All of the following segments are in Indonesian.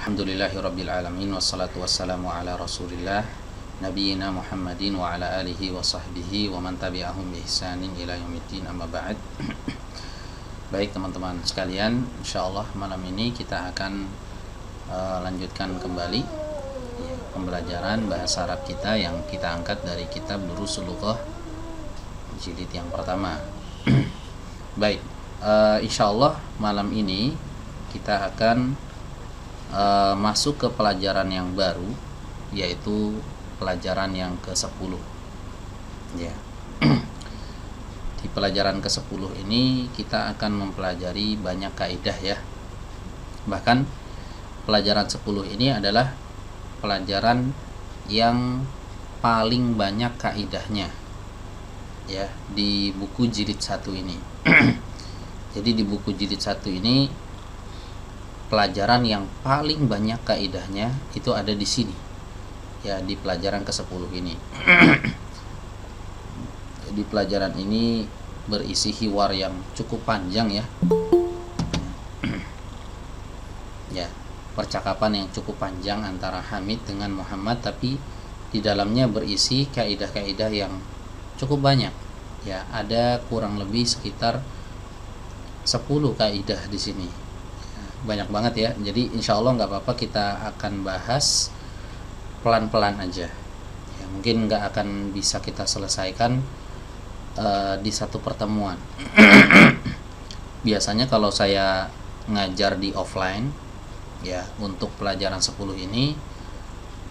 Alhamdulillahirabbil alamin wassalatu wassalamu ala Rasulillah nabiyina Muhammadin wa ala alihi wa sahbihi wa man tabi'ahum bi ihsanin ila yaumiddin, amma ba'd. Baik teman-teman sekalian, insyaallah malam ini kita akan lanjutkan kembali pembelajaran bahasa Arab kita yang kita angkat dari kitab Durusul Lughah jilid yang pertama. Baik, insyaallah malam ini kita akan masuk ke pelajaran yang baru, yaitu pelajaran yang ke-10 ya. Di pelajaran ke-10 ini kita akan mempelajari banyak kaidah ya. Bahkan pelajaran 10 ini adalah pelajaran yang paling banyak kaidahnya ya di buku jilid 1 ini. Jadi di buku jilid 1 ini pelajaran yang paling banyak kaidahnya itu ada di sini ya, di pelajaran ke-10 ini. Di pelajaran ini berisi hiwar yang cukup panjang ya. Ya, percakapan yang cukup panjang antara Hamid dengan Muhammad, tapi di dalamnya berisi kaidah-kaidah yang cukup banyak ya. Ada kurang lebih sekitar 10 kaidah di sini. Banyak banget ya. Jadi insya Allah nggak apa-apa, kita akan bahas pelan-pelan aja ya. Mungkin nggak akan bisa kita selesaikan di satu pertemuan. Biasanya kalau saya ngajar di offline ya, untuk pelajaran 10 ini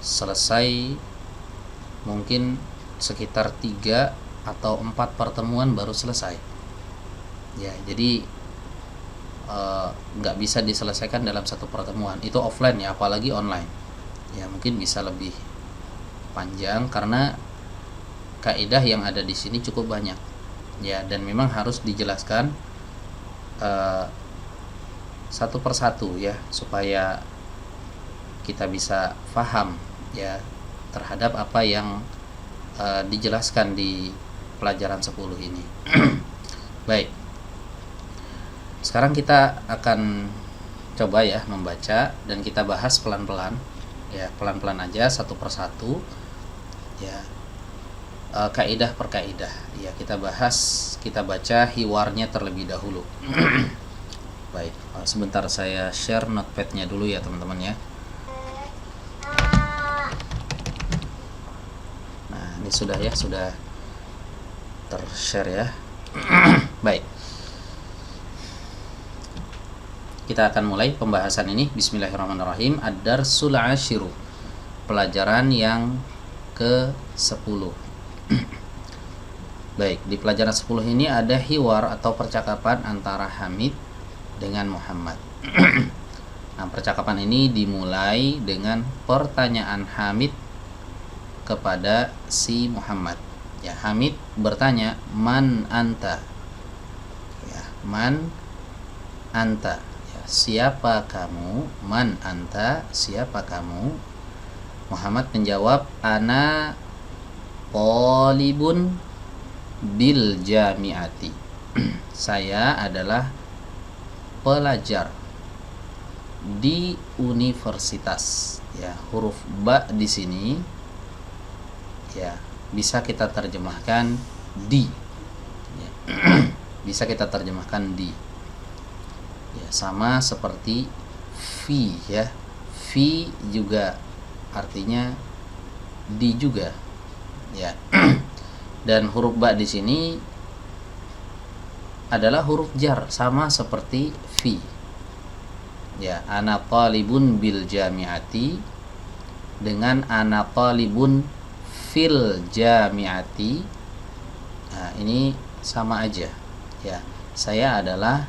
selesai mungkin sekitar 3 atau 4 pertemuan baru selesai ya. Jadi nggak bisa diselesaikan dalam satu pertemuan, itu offline ya, apalagi online ya. Mungkin bisa lebih panjang karena kaidah yang ada di sini cukup banyak ya, dan memang harus dijelaskan satu persatu ya, supaya kita bisa paham ya terhadap apa yang dijelaskan di pelajaran 10 ini. Baik, sekarang kita akan coba ya membaca dan kita bahas pelan-pelan ya, pelan-pelan aja satu persatu ya, kaidah per kaidah ya kita bahas. Kita baca hiwarnya terlebih dahulu. Baik, sebentar saya share notepadnya dulu ya teman-teman ya. Nah ini sudah ya, sudah tershare ya. Baik, kita akan mulai pembahasan ini. Bismillahirrahmanirrahim. Ad-darsul ashiru, pelajaran yang ke-10. Baik, di pelajaran 10 ini ada hiwar atau percakapan antara Hamid dengan Muhammad. Nah, percakapan ini dimulai dengan pertanyaan Hamid kepada si Muhammad. Ya, Hamid bertanya, "Man anta?" Ya, "Man anta?" Ya, siapa kamu? "Man anta?" Siapa kamu? Muhammad menjawab, "Ana talibun bil jami'ati." Saya adalah pelajar di universitas ya. Huruf ba di sini ya bisa kita terjemahkan di ya. Bisa kita terjemahkan di ya, sama seperti fi ya. Fi juga artinya di juga ya. Dan huruf ba di sini adalah huruf jar, sama seperti fi ya. Ana talibun bil jami'ati dengan ana talibun fil jami'ati. Nah, ini sama aja ya. Saya adalah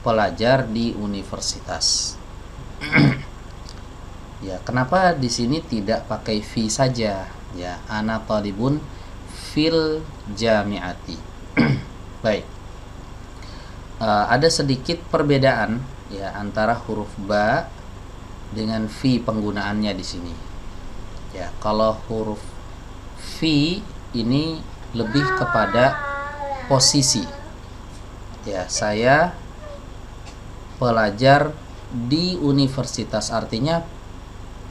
pelajar di universitas. Ya, kenapa di sini tidak pakai fi saja ya? Ana talibun fil jami'ati. Baik, ada sedikit perbedaan ya antara huruf ba dengan fi penggunaannya di sini ya. Kalau huruf fi ini lebih kepada posisi ya. Saya pelajar di universitas. Artinya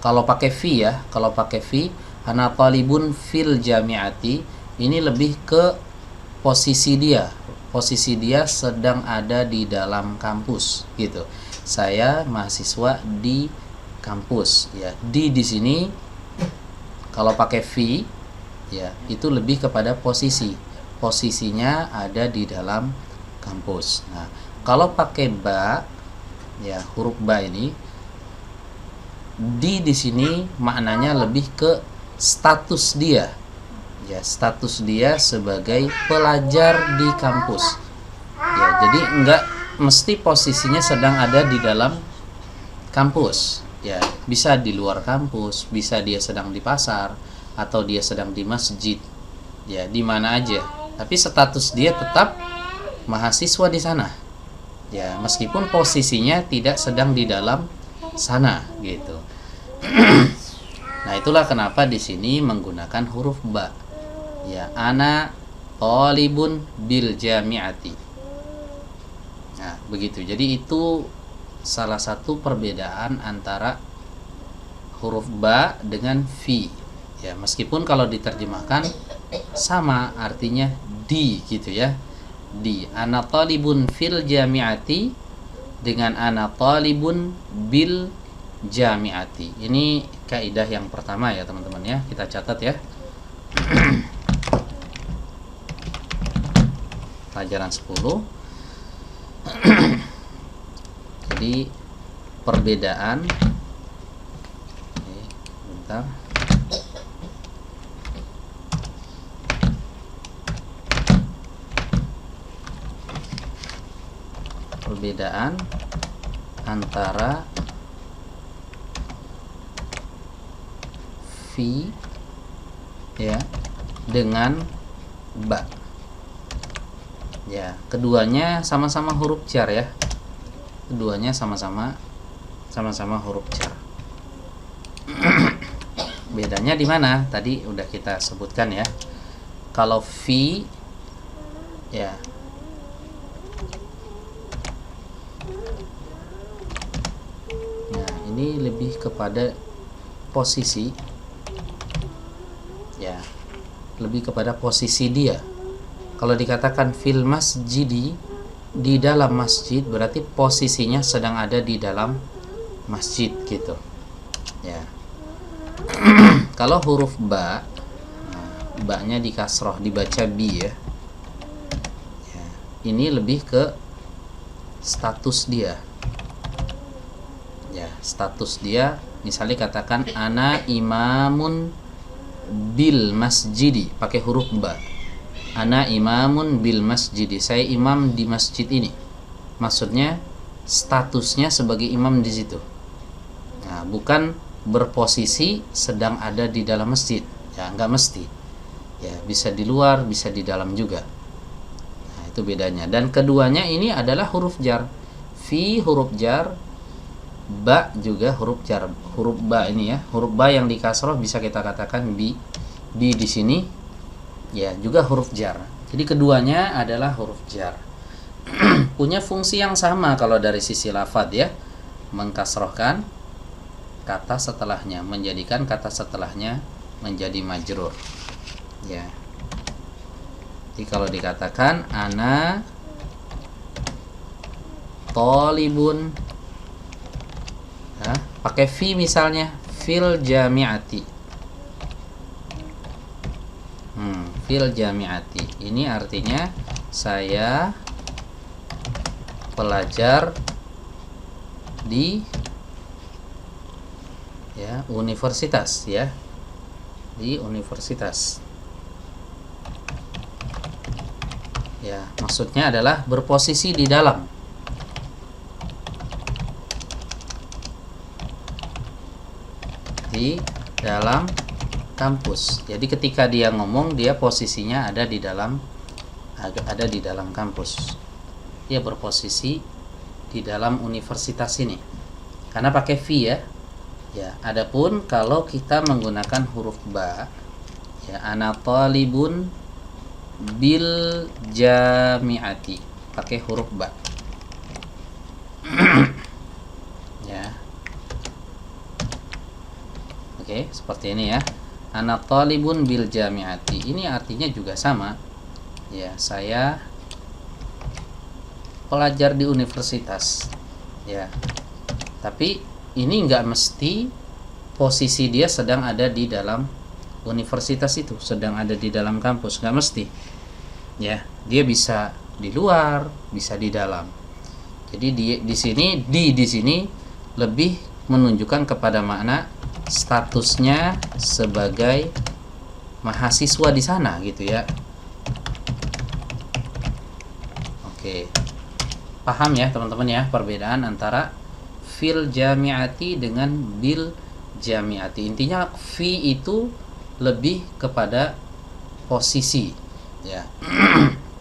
kalau pakai fi ya, kalau pakai fi, ana talibun fil jami'ati, ini lebih ke posisi dia. Posisi dia sedang ada di dalam kampus gitu. Saya mahasiswa di kampus ya. Di sini kalau pakai fi ya, itu lebih kepada posisi. Posisinya ada di dalam kampus. Nah, kalau pakai ba ya, huruf ba ini, di sini maknanya lebih ke status dia. Ya, status dia sebagai pelajar di kampus. Ya, jadi enggak mesti posisinya sedang ada di dalam kampus. Ya, bisa di luar kampus, bisa dia sedang di pasar, atau dia sedang di masjid. Ya, di mana aja. Tapi status dia tetap mahasiswa di sana. Ya, meskipun posisinya tidak sedang di dalam sana gitu. Nah, itulah kenapa di sini menggunakan huruf ba. Ya, ana talibun bil jami'ati. Nah, begitu. Jadi itu salah satu perbedaan antara huruf ba dengan fi. Ya, meskipun kalau diterjemahkan sama artinya di gitu ya. Di ana talibun fil jami'ati dengan ana talibun bil jami'ati. Ini kaidah yang pertama ya teman-teman ya. Kita catat ya. Pelajaran 10. Jadi perbedaan bentar. Perbedaan antara fi ya dengan ba. Ya, keduanya sama-sama huruf jar ya. Keduanya sama-sama huruf jar. Bedanya di mana? Tadi udah kita sebutkan ya. Kalau fi ya, nah ini lebih kepada posisi ya, lebih kepada posisi dia. Kalau dikatakan fil masjidi, di dalam masjid, berarti posisinya sedang ada di dalam masjid gitu ya. Kalau huruf ba, nah, ba-nya di kasroh, dibaca bi ya. Ya, ini lebih ke status dia. Ya, status dia, misalnya katakan ana imamun bil masjidi, pakai huruf ba. Ana imamun bil masjidi, saya imam di masjid ini. Maksudnya statusnya sebagai imam di situ. Nah, bukan berposisi sedang ada di dalam masjid. Ya, enggak mesti. Ya, bisa di luar, bisa di dalam juga. Nah, itu bedanya. Dan keduanya ini adalah huruf jar. Fi huruf jar, ba juga huruf jar. Huruf ba ini ya, huruf ba yang di kasroh bisa kita katakan bi. Bi di sini ya juga huruf jar. Jadi keduanya adalah huruf jar. Punya fungsi yang sama kalau dari sisi lafadz ya. Mengkasrohkan kata setelahnya, menjadikan kata setelahnya menjadi majrur. Ya. Jadi kalau dikatakan ana talibun ya, pakai fi misalnya, fil jami'ati. Fil jami'ati. Ini artinya saya pelajar di ya universitas ya. Di universitas. Ya, maksudnya adalah berposisi di dalam. Di dalam kampus. Jadi ketika dia ngomong, dia posisinya ada di dalam kampus. Dia berposisi di dalam universitas ini. Karena pakai fi ya. Ya, adapun kalau kita menggunakan huruf ba, ya ana talibun bil jami'ati, pakai huruf ba. ya. Oke, seperti ini ya. Ana talibun bil jami'ati. Ini artinya juga sama. Ya, saya pelajar di universitas. Ya. Tapi ini nggak mesti posisi dia sedang ada di dalam universitas itu, sedang ada di dalam kampus, nggak mesti. Ya, dia bisa di luar, bisa di dalam. Jadi di sini lebih menunjukkan kepada makna statusnya sebagai mahasiswa di sana gitu ya. Oke. Paham ya teman-teman ya perbedaan antara fil jami'ati dengan bil jami'ati. Intinya fi itu lebih kepada posisi ya.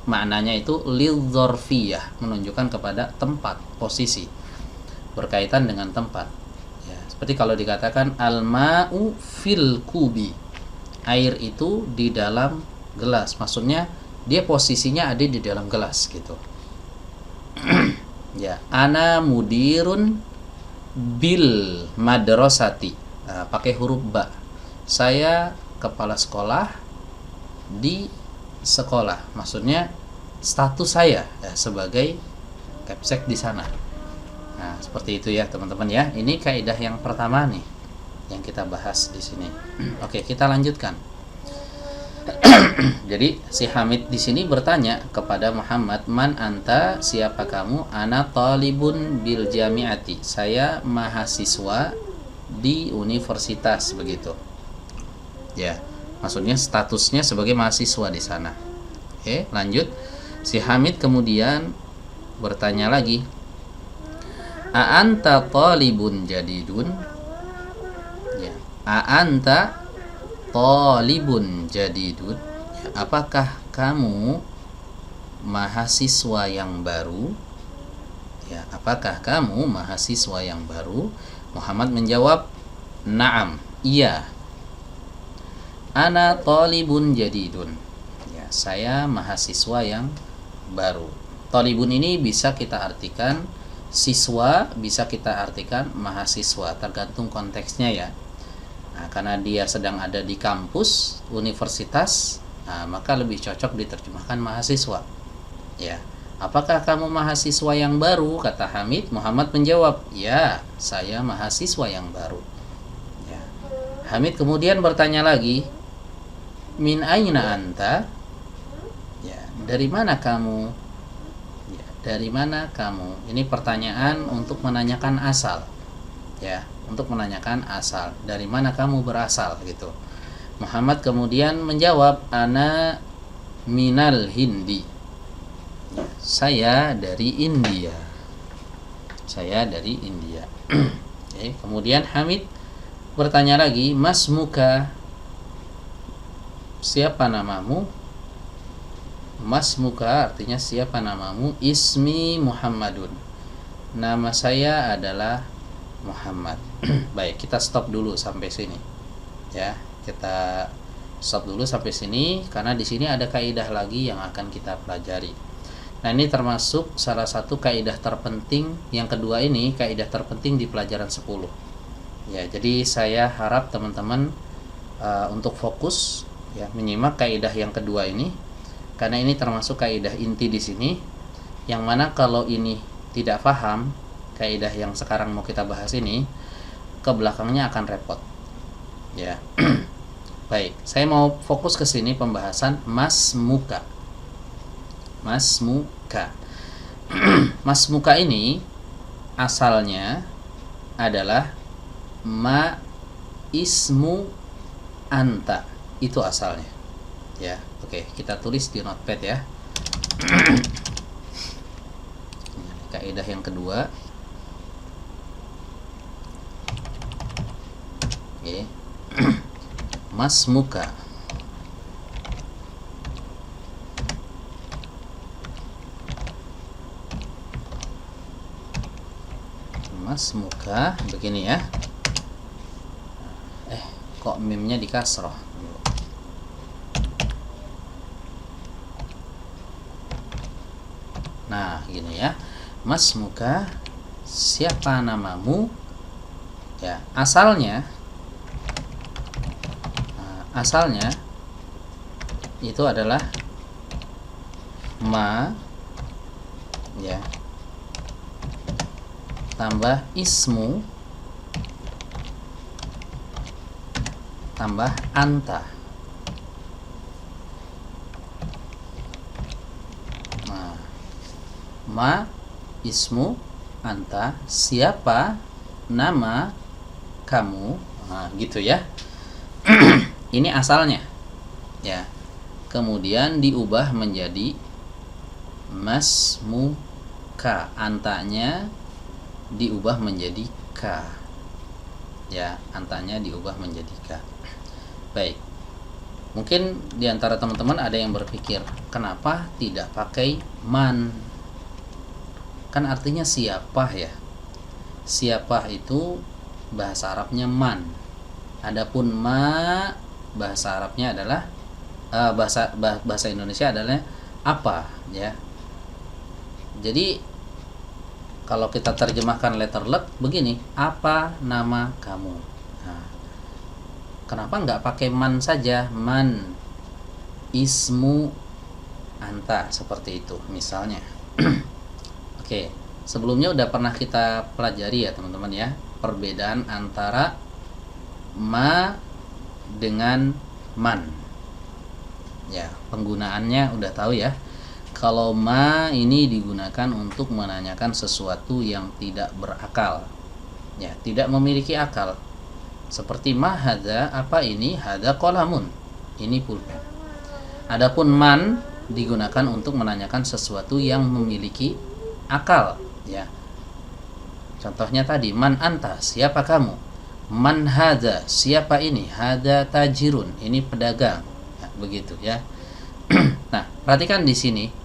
Maknanya itu lil dzarfiyah, menunjukkan kepada tempat, posisi, berkaitan dengan tempat ya. Seperti kalau dikatakan al-ma'u fil kubi, air itu di dalam gelas, maksudnya dia posisinya ada di dalam gelas gitu. Ya, ana mudirun bil madrasati, nah, pakai huruf ba. Saya kepala sekolah di sekolah, maksudnya status saya ya, sebagai capsek di sana. Nah, seperti itu ya teman-teman ya. Ini kaidah yang pertama nih yang kita bahas di sini. Oke, kita lanjutkan. Jadi si Hamid di sini bertanya kepada Muhammad, man anta, siapa kamu? Ana talibun bil jami'ati, saya mahasiswa di universitas, begitu. Ya, maksudnya statusnya sebagai mahasiswa di sana. Oke, lanjut. Si Hamid kemudian bertanya lagi, a anta talibun jadidun? Ya, a anta talibun jadidun? Ya, apakah kamu mahasiswa yang baru? Ya, apakah kamu mahasiswa yang baru? Muhammad menjawab, na'am, iya. Ana talibun jadidun. Ya, saya mahasiswa yang baru. Talibun ini bisa kita artikan siswa, bisa kita artikan mahasiswa, tergantung konteksnya ya. Nah, karena dia sedang ada di kampus universitas, nah, maka lebih cocok diterjemahkan mahasiswa. Ya, apakah kamu mahasiswa yang baru? Kata Hamid. Muhammad menjawab, ya, saya mahasiswa yang baru. Ya. Hamid kemudian bertanya lagi, min aina anta? Ya, dari mana kamu? Ya, dari mana kamu? Ini pertanyaan untuk menanyakan asal. Ya, untuk menanyakan asal. Dari mana kamu berasal gitu. Muhammad kemudian menjawab, ana minal Hindi. Ya, saya dari India. Saya dari India. Oke, kemudian Hamid bertanya lagi, mas muka, siapa namamu? Mas muka artinya siapa namamu? Ismi Muhammadun, nama saya adalah Muhammad. Baik, kita stop dulu sampai sini. Ya, kita stop dulu sampai sini karena di sini ada kaidah lagi yang akan kita pelajari. Nah, ini termasuk salah satu kaidah terpenting. Yang kedua ini kaidah terpenting di pelajaran 10. Ya, jadi saya harap teman-teman untuk fokus ya menyimak kaidah yang kedua ini karena ini termasuk kaidah inti di sini, yang mana kalau ini tidak paham kaidah yang sekarang mau kita bahas ini, ke belakangnya akan repot. Ya. Baik, saya mau fokus ke sini pembahasan mas muka. Mas muka. Mas muka ini asalnya adalah ma ismu anta. Itu asalnya. Ya, oke, kita tulis di notepad ya. Kaidah yang kedua. Oke. Mas muka. Mas muka begini ya. Kok mimnya di kasroh? Nah, gini ya. Mas muka, siapa namamu? Ya, asalnya itu adalah ma, ya, tambah ismu tambah anta. Nah, ma, ismu, anta, siapa, nama, kamu. Nah, gitu ya. Ini asalnya, ya. Kemudian diubah menjadi masmuka, antanya diubah menjadi ka, ya, antanya diubah menjadi ka. Baik, mungkin diantara teman-teman ada yang berpikir, kenapa tidak pakai man? Kan artinya siapa, ya. Siapa itu bahasa Arabnya man. Adapun ma, bahasa Arabnya adalah bahasa Indonesia adalah apa, ya. Jadi kalau kita terjemahkan letter luck begini, apa nama kamu. Nah, kenapa nggak pakai man saja? Man, ismu, anta, seperti itu misalnya. Oke, sebelumnya udah pernah kita pelajari ya teman-teman ya, perbedaan antara ma dengan man. Ya, penggunaannya udah tahu ya. Kalau ma ini digunakan untuk menanyakan sesuatu yang tidak berakal, ya, tidak memiliki akal. Seperti ma hadza, apa ini? Hadza qalamun, ini pulpen. Adapun man digunakan untuk menanyakan sesuatu yang memiliki akal, ya. Contohnya tadi, man anta, siapa kamu? Man hadza, siapa ini? Hadza tajirun, ini pedagang. Ya, begitu ya. Nah, perhatikan di sini.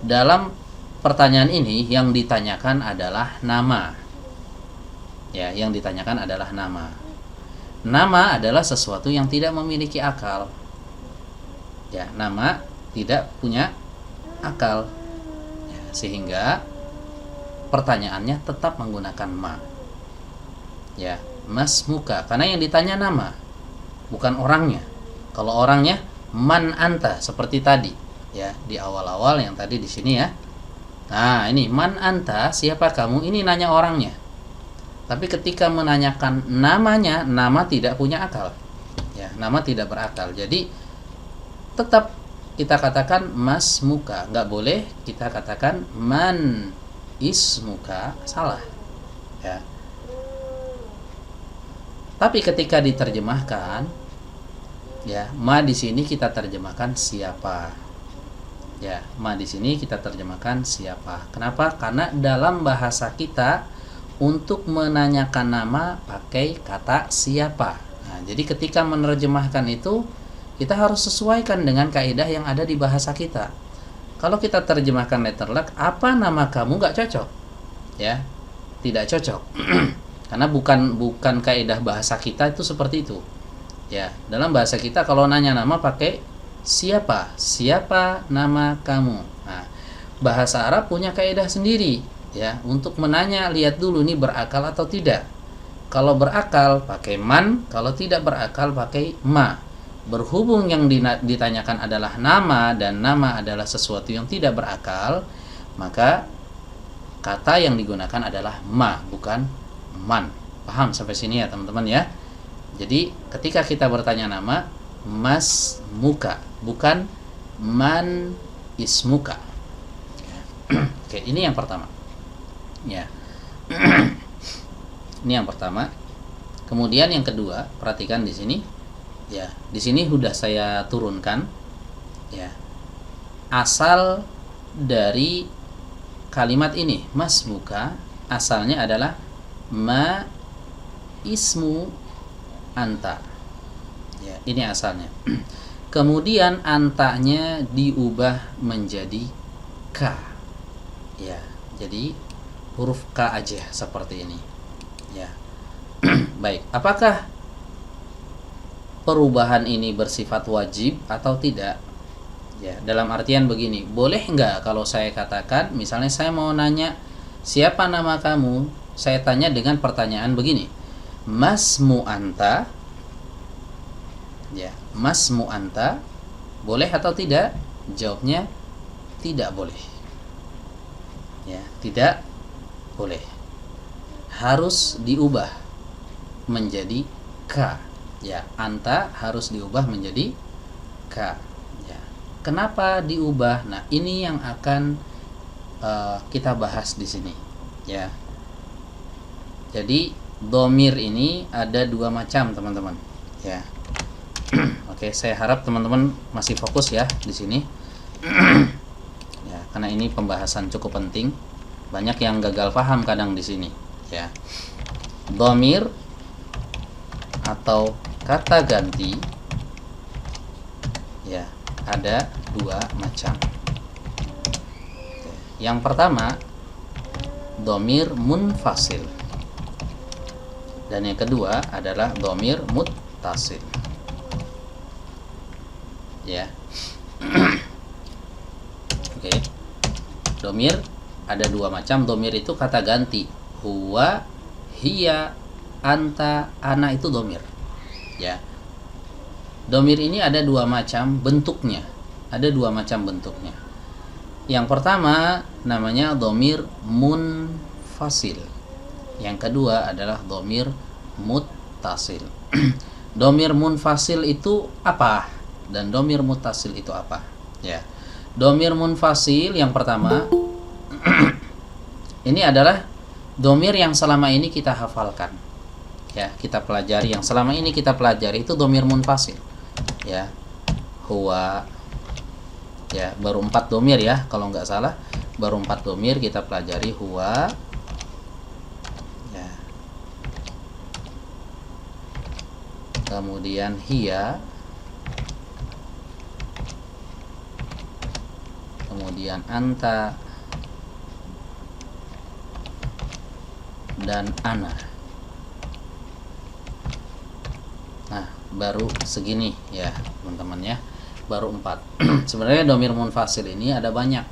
Dalam pertanyaan ini yang ditanyakan adalah nama. Ya, yang ditanyakan adalah nama. Nama adalah sesuatu yang tidak memiliki akal. Ya, nama tidak punya akal. Ya, sehingga pertanyaannya tetap menggunakan ma. Ya, masmuka, karena yang ditanya nama, bukan orangnya. Kalau orangnya man anta, seperti tadi. Ya, di awal-awal yang tadi di sini ya. Nah, ini man anta, siapa kamu? Ini nanya orangnya. Tapi ketika menanyakan namanya, nama tidak punya akal. Ya, nama tidak berakal. Jadi tetap kita katakan masmuka, nggak boleh kita katakan man ismuka, salah. Ya. Tapi ketika diterjemahkan, ya, ma di sini kita terjemahkan siapa. Ya, ma di sini kita terjemahkan siapa. Kenapa? Karena dalam bahasa kita untuk menanyakan nama pakai kata siapa. Nah, jadi ketika menerjemahkan itu kita harus sesuaikan dengan kaidah yang ada di bahasa kita. Kalau kita terjemahkan letter luck, apa nama kamu, nggak cocok. Ya, tidak cocok. Karena bukan kaidah bahasa kita itu seperti itu. Ya, dalam bahasa kita kalau nanya nama pakai siapa? Siapa nama kamu? Nah, bahasa Arab punya kaidah sendiri, ya, untuk menanya, lihat dulu nih berakal atau tidak. Kalau berakal pakai man, kalau tidak berakal pakai ma. Berhubung yang ditanyakan adalah nama dan nama adalah sesuatu yang tidak berakal, maka kata yang digunakan adalah ma, bukan man. Paham sampai sini ya teman-teman ya? Jadi ketika kita bertanya nama, mas muka, bukan man ismuka. Oke, ini yang pertama. Ya. Ini yang pertama. Kemudian yang kedua, perhatikan di sini. Ya, di sini sudah saya turunkan. Ya. Asal dari kalimat ini, mas muka, asalnya adalah ma ismu anta. Ya, ini asalnya. Kemudian antanya diubah menjadi ka. Ya, jadi huruf ka aja seperti ini. Ya. Baik, apakah perubahan ini bersifat wajib atau tidak? Ya, dalam artian begini, boleh nggak kalau saya katakan, misalnya saya mau nanya siapa nama kamu, saya tanya dengan pertanyaan begini, masmu anta, ya, masmu anta, boleh atau tidak? Jawabnya tidak boleh. Ya, tidak boleh. Harus diubah menjadi ka. Ya, anta harus diubah menjadi ka. Ya. Kenapa diubah? Nah, ini yang akan kita bahas di sini. Ya. Jadi domir ini ada dua macam, teman-teman. Ya. Oke, saya harap teman-teman masih fokus ya di sini. Ya, karena ini pembahasan cukup penting. Banyak yang gagal paham kadang di sini. Ya. Domir atau kata ganti, ya, ada dua macam. Yang pertama, domir munfasil, dan yang kedua adalah domir muttasil. Ya. Oke. Domir ada dua macam. Domir itu kata ganti. Huwa, hiya, anta, ana itu domir. Ya. Domir ini ada dua macam bentuknya. Ada dua macam bentuknya. Yang pertama namanya domir munfasil. Yang kedua adalah domir muttasil. Domir munfasil itu apa? Dan domir muttasil itu apa? Ya. Domir munfasil yang pertama ini adalah domir yang selama ini kita hafalkan. Ya, kita pelajari, yang selama ini kita pelajari itu domir munfasil. Ya. Huwa, ya, baru 4 domir ya, kalau nggak salah baru 4 domir kita pelajari. Huwa, ya, kemudian hiya, kemudian anta, dan ana. Nah, baru segini ya teman-teman ya, baru 4. Sebenarnya domir munfasil ini ada banyak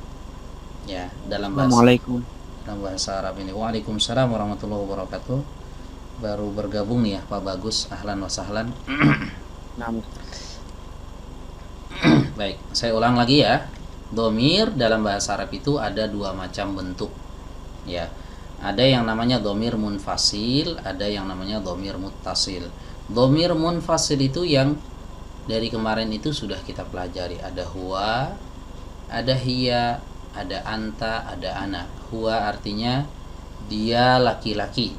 ya dalam bahasa Arab ini. Waalaikumsalam warahmatullahi wabarakatuh. Baru bergabung nih ya Pak Bagus, ahlan wa sahlan. Baik, saya ulang lagi ya. Domir dalam bahasa Arab itu ada dua macam bentuk ya. Ada yang namanya domir munfasil, ada yang namanya domir muttasil. Domir munfasil itu yang dari kemarin itu sudah kita pelajari. Ada huwa, ada hiya, ada anta, ada ana. Huwa artinya dia laki-laki,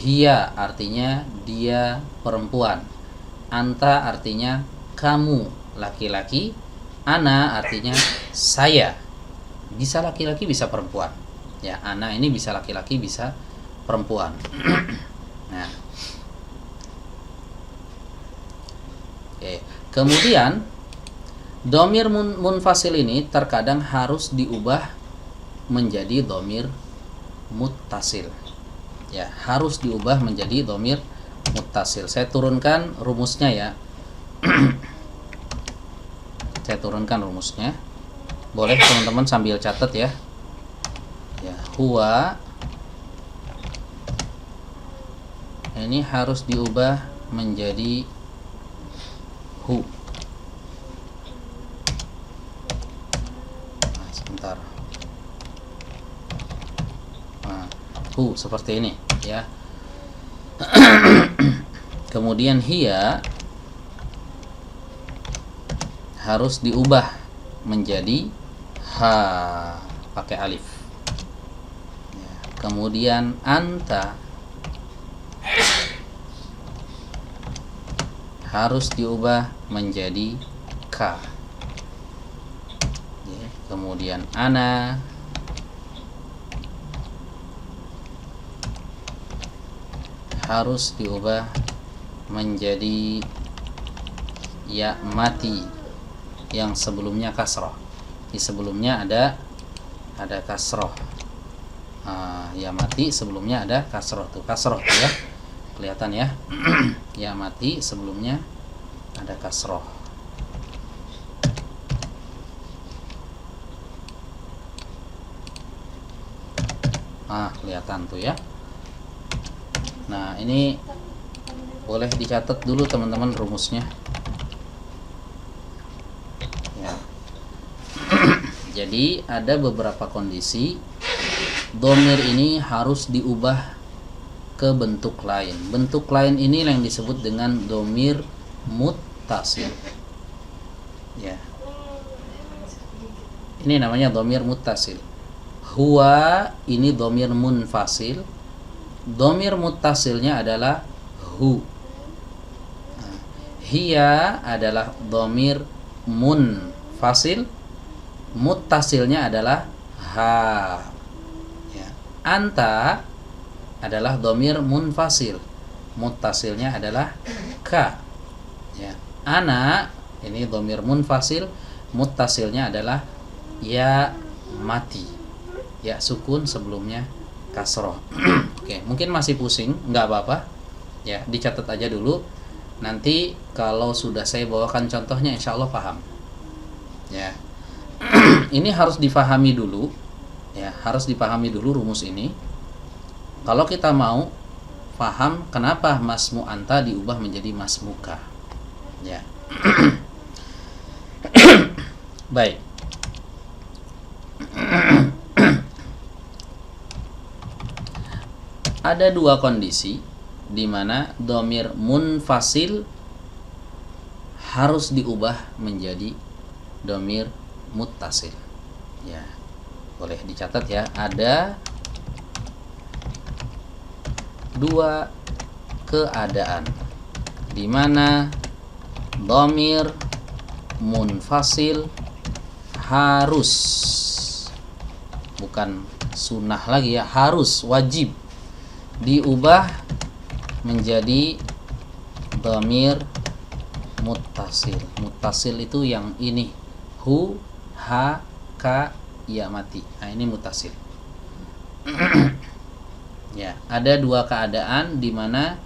hiya artinya dia perempuan, anta artinya kamu laki-laki, ana artinya saya. Bisa laki-laki bisa perempuan ya. Ana ini bisa laki-laki bisa perempuan. Nah, oke. Kemudian domir munfasil ini terkadang harus diubah menjadi domir muttasil. Ya, harus diubah menjadi domir muttasil. Saya turunkan rumusnya ya. Saya turunkan rumusnya. Boleh teman-teman sambil catat ya. Ya, huwa ini harus diubah menjadi hu. Nah, sebentar. Nah, hu seperti ini ya. Kemudian hiya harus diubah menjadi ha pakai alif. Ya. Kemudian anta harus diubah menjadi ka. Ya. Kemudian ana harus diubah menjadi ya mati yang sebelumnya kasroh. Di sebelumnya ada kasroh. Ya mati sebelumnya ada kasroh tuh, kasroh tuh ya, kelihatan ya. Ya mati sebelumnya ada kasroh. Kelihatan tuh ya. Nah, ini boleh dicatat dulu teman-teman rumusnya. Ya. Jadi ada beberapa kondisi dhamir ini harus diubah ke bentuk lain. Bentuk lain ini yang disebut dengan dhamir muttasil. Ya. Ini namanya dhamir muttasil. Huwa ini dhamir munfasil. Dhamir muttasilnya adalah hu. Hiya adalah dhamir munfasil. Muttasilnya adalah ha. Ya. Anta adalah dhamir munfasil. Muttasilnya adalah ka. Ya. Ana ini dhamir munfasil. Muttasilnya adalah ya mati. Ya sukun sebelumnya kasroh. Oke, mungkin masih pusing, nggak apa-apa. Ya, dicatat aja dulu. Nanti kalau sudah saya bawakan contohnya, insya Allah paham. Ya, ini harus difahami dulu. Ya, harus dipahami dulu rumus ini. Kalau kita mau paham kenapa masmu anta diubah menjadi masmuka. Ya, baik. Ada dua kondisi di mana dhamir munfasil harus diubah menjadi dhamir muttasil. Ya, boleh dicatat ya. Ada dua keadaan di mana dhamir munfasil harus, bukan sunnah lagi ya, harus, wajib diubah menjadi dhamir muttasil. Muttasil itu yang ini, hu, ha, ka, ya mati. Nah, ini muttasil. Ya, ada dua keadaan di mana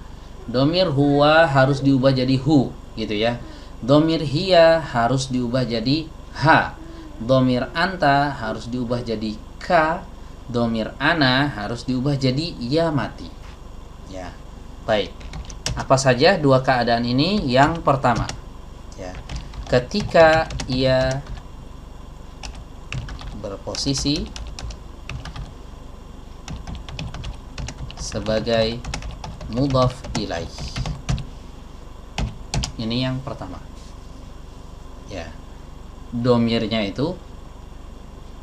dhamir huwa harus diubah jadi hu, gitu ya. Dhamir hiya harus diubah jadi ha. Dhamir anta harus diubah jadi ka. Dhamir ana harus diubah jadi ya mati. Ya, baik. Apa saja dua keadaan ini? Yang pertama, ya, ketika ia berposisi sebagai mudhaf ilaih. Ini yang pertama. Ya, dhamirnya itu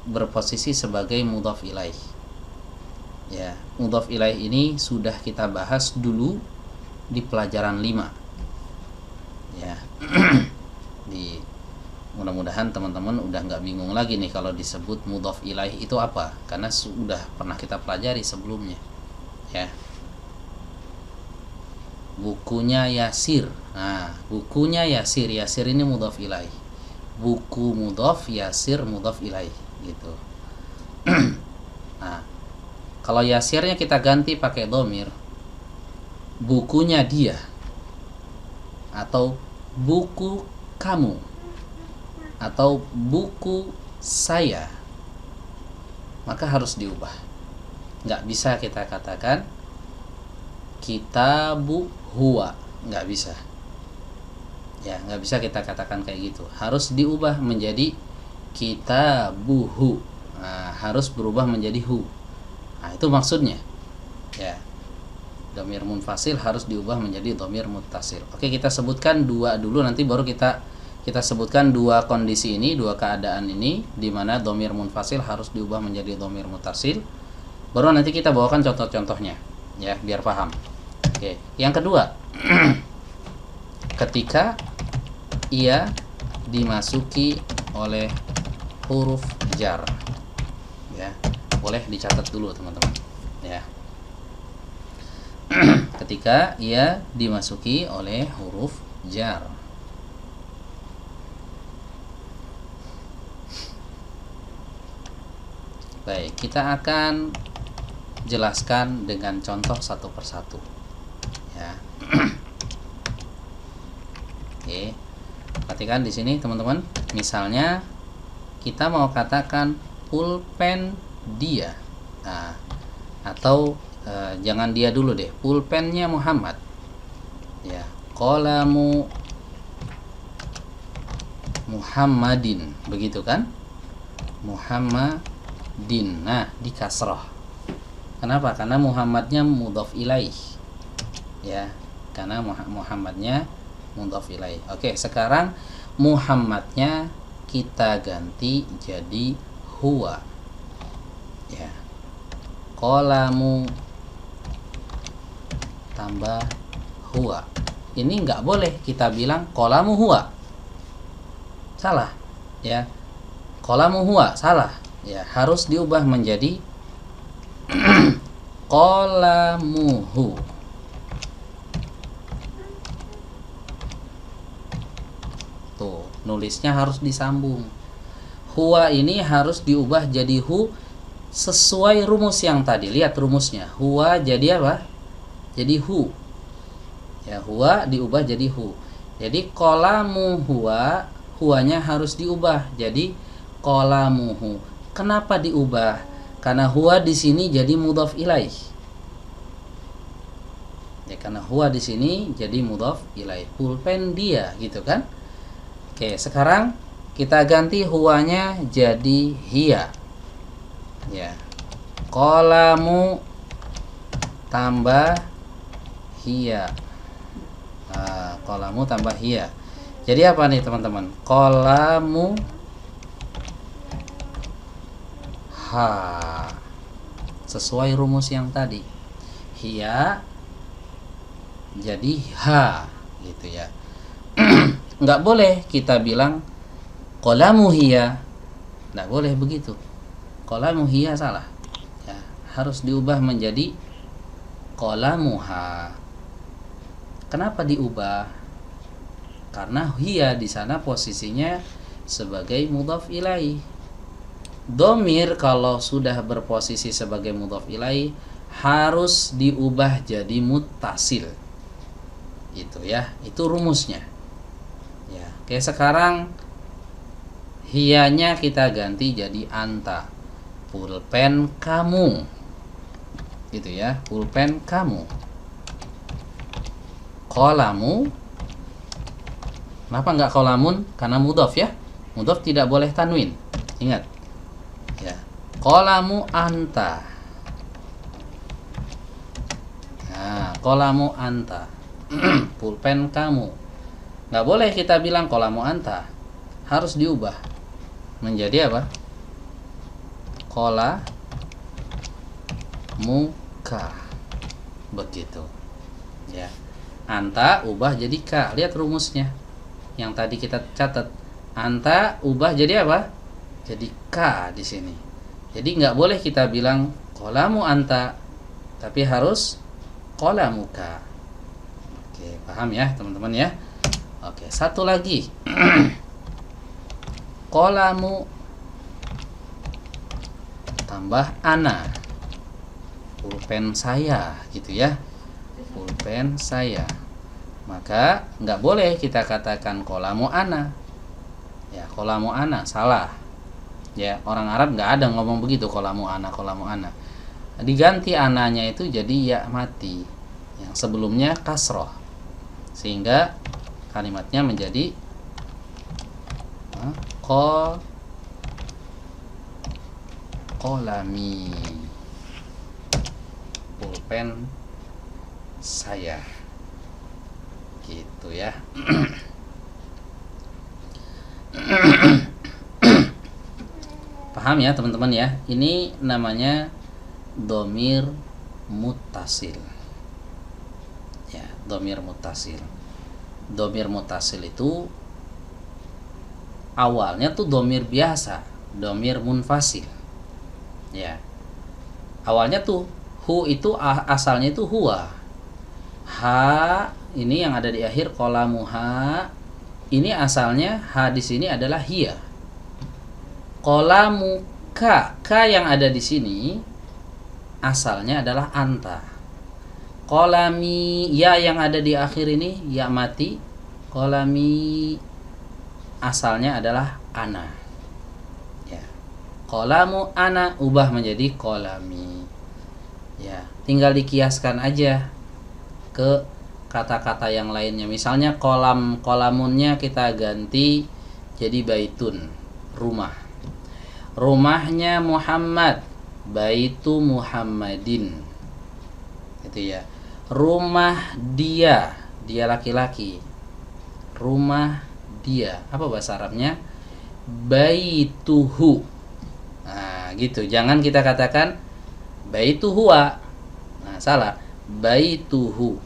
berposisi sebagai mudhaf ilaih. Ya, mudhaf ilaih ini sudah kita bahas dulu di pelajaran 5. Ya. Di mudah-mudahan teman-teman udah nggak bingung lagi nih kalau disebut mudhaf ilaih itu apa, karena sudah pernah kita pelajari sebelumnya. Ya. Bukunya Yasir. Nah, bukunya Yasir. Yasir ini mudhaf ilaih. Buku mudhaf, Yasir mudhaf ilaih, gitu. Nah, kalau Yasirnya kita ganti pakai dhamir, bukunya dia, atau buku kamu, atau buku saya, maka harus diubah. Nggak bisa kita katakan kitabu huwa, nggak bisa. Ya, nggak bisa kita katakan kayak gitu. Harus diubah menjadi kitabuhu. Nah, harus berubah menjadi hu. Nah, itu maksudnya. Ya, dhamir munfasil harus diubah menjadi dhamir muttasil. Oke, kita sebutkan dua dulu, nanti baru kita sebutkan dua kondisi ini, dua keadaan ini di mana dhamir munfasil harus diubah menjadi dhamir muttasil. Baru nanti kita bawakan contoh-contohnya, ya, biar paham. Oke, yang kedua, ketika ia dimasuki oleh huruf jar. Ya, boleh dicatat dulu teman-teman. Ya. Ketika ia dimasuki oleh huruf jar. Baik, kita akan jelaskan dengan contoh satu persatu. Ya. Oke. Perhatikan di sini teman-teman. Misalnya kita mau katakan pulpen dia. Nah, atau Jangan dia dulu deh, pulpennya Muhammad. Ya, qalamu Muhammadin, begitu kan? Muhammadin. Nah, di kasrah. Kenapa? Karena Muhammadnya mudhaf ilaih. Ya, karena Muhammadnya mudhaf ilaih. Oke, sekarang Muhammadnya kita ganti jadi huwa. Ya. Qalamu tambah huwa. Ini nggak boleh kita bilang qalamu huwa. Salah. Ya. Qalamu huwa, salah. Ya, harus diubah menjadi qalamuhu. Tuh, nulisnya harus disambung. Huwa ini harus diubah jadi hu sesuai rumus yang tadi. Lihat rumusnya. Huwa jadi apa? Jadi hu. Ya, huwa diubah jadi hu. Jadi qalamu huwa, huwanya harus diubah jadi qalamuhu. Kenapa diubah? Karena huwa di sini jadi mudhaf ilaih. Ya, karena huwa di sini jadi mudhaf ilaih. Pulpen dia, gitu kan? Oke, sekarang kita ganti huwanya jadi hiya. Ya. Qalamu tambah hiya. Nah, qalamu tambah hiya. Jadi apa nih, teman-teman? Qalamu ha. Sesuai rumus yang tadi. Hiya jadi ha, gitu ya. Nggak boleh kita bilang qalamu hiya. Nggak boleh begitu. Qalamu hiya salah. Ya, harus diubah menjadi qalamuha. Kenapa diubah? Karena hiya di sana posisinya sebagai mudhaf ilaih. Domir kalau sudah berposisi sebagai mudhaf ilaih harus diubah jadi muttasil. Itu ya, itu rumusnya. Ya, oke, sekarang hiyanya kita ganti jadi anta. Pulpen kamu. Gitu ya, pulpen kamu. Qalamu. Kenapa enggak qalamun? Karena mudhaf ya. Mudhaf tidak boleh tanwin. Ingat. Ya. Qalamu anta. Nah, qalamu anta. Pulpen kamu. Nggak boleh kita bilang qalamu anta. Harus diubah menjadi apa? Qalamuka. Begitu. Ya. Anta ubah jadi ka. Lihat rumusnya. Yang tadi kita catat. Anta ubah jadi apa? Jadi ka di sini. Jadi nggak boleh kita bilang qalamu anta, tapi harus qalamuka. Oke, paham ya teman-teman ya? Oke, satu lagi. Qalamu tambah ana. Pulpen saya, gitu ya. Pulpen saya. Maka nggak boleh kita katakan qalamu ana. Ya, qalamu ana salah. Ya, orang Arab nggak ada ngomong begitu, qalamu ana, qalamu ana. Diganti ananya itu jadi ya mati. Yang sebelumnya kasroh. Sehingga kalimatnya menjadi qalami. Pulpen saya. Gitu ya. Paham ya teman-teman ya? Ini namanya dhamir muttasil. Ya, dhamir muttasil. Dhamir muttasil itu awalnya tuh dhamir biasa, dhamir munfasil. Ya. Awalnya tuh hu itu asalnya itu huwa. Ha ini yang ada di akhir qalamuha. Ini asalnya ha di sini adalah hiya. Qalamuka, ka yang ada di sini asalnya adalah anta. Qalami, ya yang ada di akhir ini ya mati. Qalami asalnya adalah ana. Ya. Qalamu ana ubah menjadi qalami. Ya. tinggal dikiaskan aja ke kata-kata yang lainnya. Misalnya kolamunnya kita ganti jadi baitun, rumah. Rumahnya Muhammad, baitu Muhammadin. Gitu ya. Rumah dia laki-laki. Rumah dia, apa bahasa Arabnya? Baituhu. Nah, gitu. Jangan kita katakan baituhuwa. Nah, salah. Baituhu.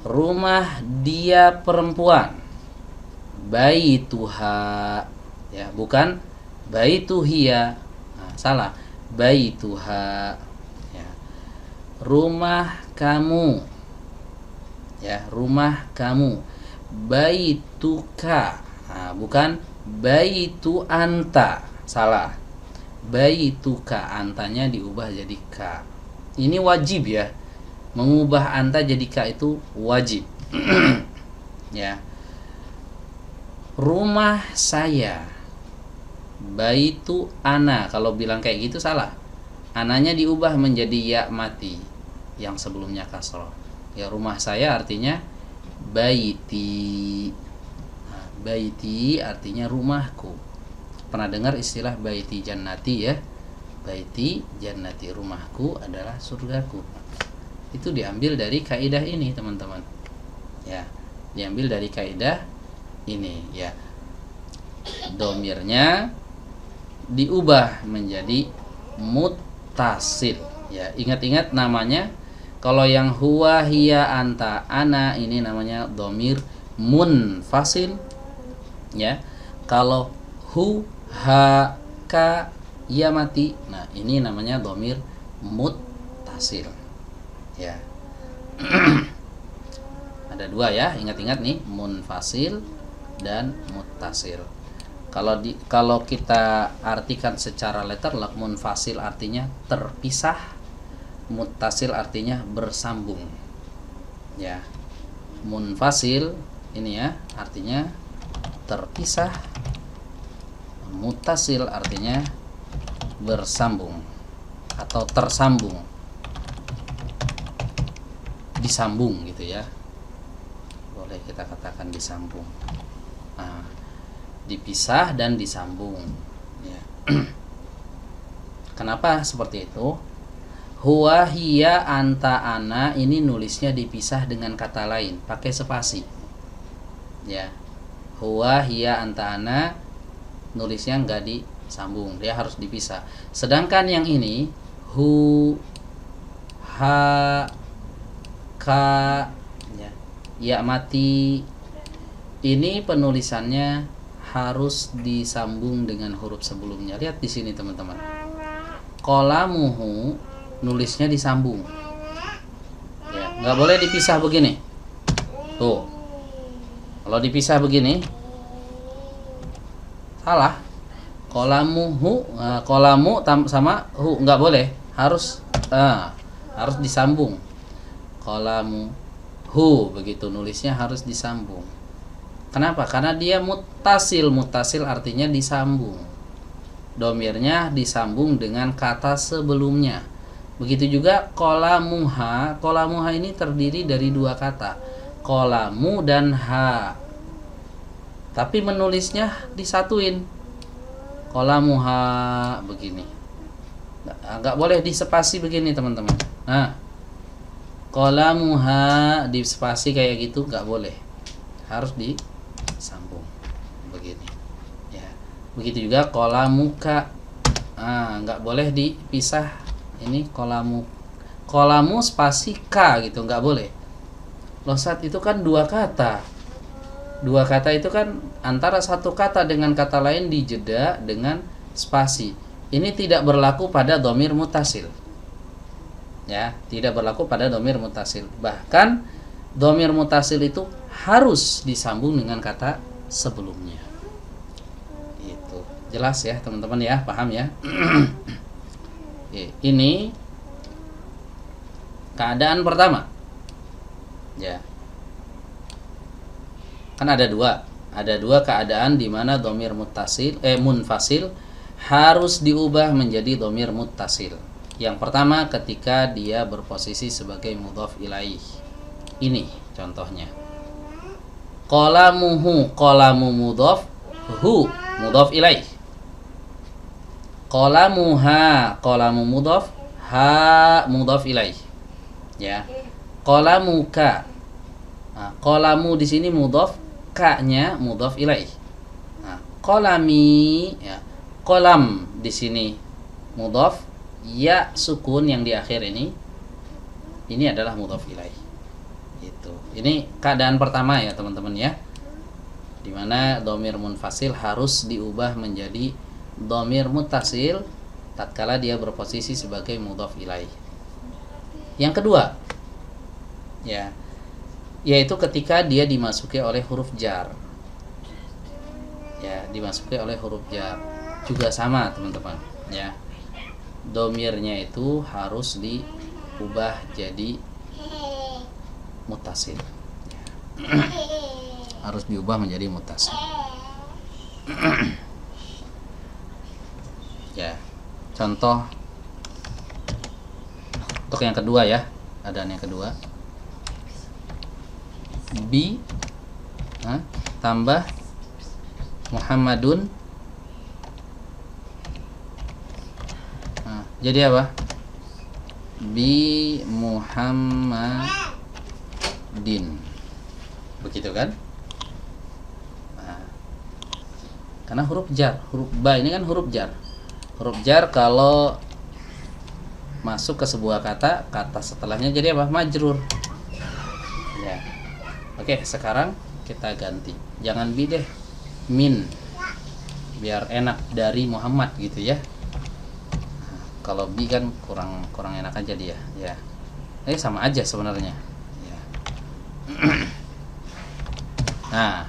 Rumah dia perempuan. Baituha. Ya, bukan baituhiya. Nah, salah. Baituha. Ya. Rumah kamu. Ya, rumah kamu. Baituka. Nah, bukan baitu anta. Salah. Baituka, antanya diubah jadi ka. Ini wajib ya. Mengubah anta jadi ka itu wajib. Ya. Rumah saya. Baitu ana. Kalau bilang kayak gitu salah. Ananya diubah menjadi ya mati yang sebelumnya kasroh. Ya, rumah saya artinya baiti. Nah, baiti artinya rumahku. Pernah dengar istilah baiti jannati ya? Baiti jannati, rumahku adalah surgaku. Itu diambil dari kaidah ini, teman-teman. Ya, diambil dari kaidah ini ya. Domirnya diubah menjadi muttasil. Ya, ingat-ingat namanya. Kalau yang huwa, hiya, anta, ana ini namanya domir munfasil. Ya. Kalau hu, ha, ka, ya mati. Nah, ini namanya domir muttasil. Ya. Ada dua ya, ingat-ingat nih, munfasil dan muttasil. Kalau kita artikan secara letterlock, munfasil artinya terpisah, muttasil artinya bersambung. Ya. Munfasil ini ya, artinya terpisah. Muttasil artinya bersambung atau tersambung. Disambung gitu ya. Boleh kita katakan disambung. Nah, dipisah dan disambung ya. Kenapa seperti itu? Huwa, hiya, anta, ana ini nulisnya dipisah dengan kata lain, pakai spasi. Ya. Huwa, hiya, anta, ana nulisnya enggak disambung, dia harus dipisah. Sedangkan yang ini hu, ha, ka, ya mati ini penulisannya harus disambung dengan huruf sebelumnya. Lihat di sini teman-teman. Qalamuhu nulisnya disambung. Ya, nggak boleh dipisah begini. Tuh. Kalau dipisah begini salah. Qalamuhu, qalamu sama hu nggak boleh. Harus disambung. Qalamuhu begitu nulisnya harus disambung. Kenapa? Karena dia muttasil. Muttasil artinya disambung. Domirnya disambung dengan kata sebelumnya. Begitu juga qalamuha. Qalamuha ini terdiri dari dua kata, qalamu dan ha. Tapi menulisnya disatuin. Qalamuha begini. Enggak boleh dispasi begini, teman-teman. Nah, qalamuha di spasi kayak gitu enggak boleh. Harus disambung begini. Ya. Begitu juga qalamuka. Enggak boleh dipisah. Ini kolamu spasi ka gitu, nggak boleh. Losat itu kan dua kata itu kan antara satu kata dengan kata lain dijeda dengan spasi. Ini tidak berlaku pada dhamir muttasil. Ya, tidak berlaku pada dhamir muttasil. Bahkan dhamir muttasil itu harus disambung dengan kata sebelumnya. Itu jelas ya teman-teman ya, paham ya? Ini keadaan pertama. Ya. Kan ada dua keadaan di mana dhamir munfasil harus diubah menjadi dhamir muttasil. Yang pertama ketika dia berposisi sebagai mudhaf ilaih. Ini contohnya. Qalamuhu, qalamu mudhaf, hu mudhaf ilaih. Qalamuha, qalamu mudhaf, ha mudhaf ilaih. Ya. Qalamuka. Nah, qalamu di sini mudhaf, ka-nya mudhaf ilaih. Nah, qalami ya. Qalam di sini mudhaf, ya sukun yang di akhir ini adalah mudhaf ilaih. Itu. Ini keadaan pertama ya teman-teman ya. Dimana dhamir munfasil harus diubah menjadi dhamir muttasil tatkala dia berposisi sebagai mudhaf ilaih. Yang kedua ya, yaitu ketika dia dimasuki oleh huruf jar. Ya, dimasuki oleh huruf jar. Juga sama teman-teman ya. Dhamirnya itu harus diubah jadi muttasil. Harus diubah menjadi muttasil. Ya, contoh untuk yang kedua ya, adaan yang kedua. Bi tambah Muhammadun. Jadi apa? Bi Muhammadin. Begitu kan? Karena huruf jar, huruf ba ini kan huruf jar. Huruf jar kalau masuk ke sebuah kata, kata setelahnya jadi apa? Majrur. Ya. Oke, sekarang kita ganti. Jangan bi deh, min. Biar enak dari Muhammad gitu ya. Kalau bi kan kurang enak aja dia, ya. Sama aja sebenarnya. Ya. Nah,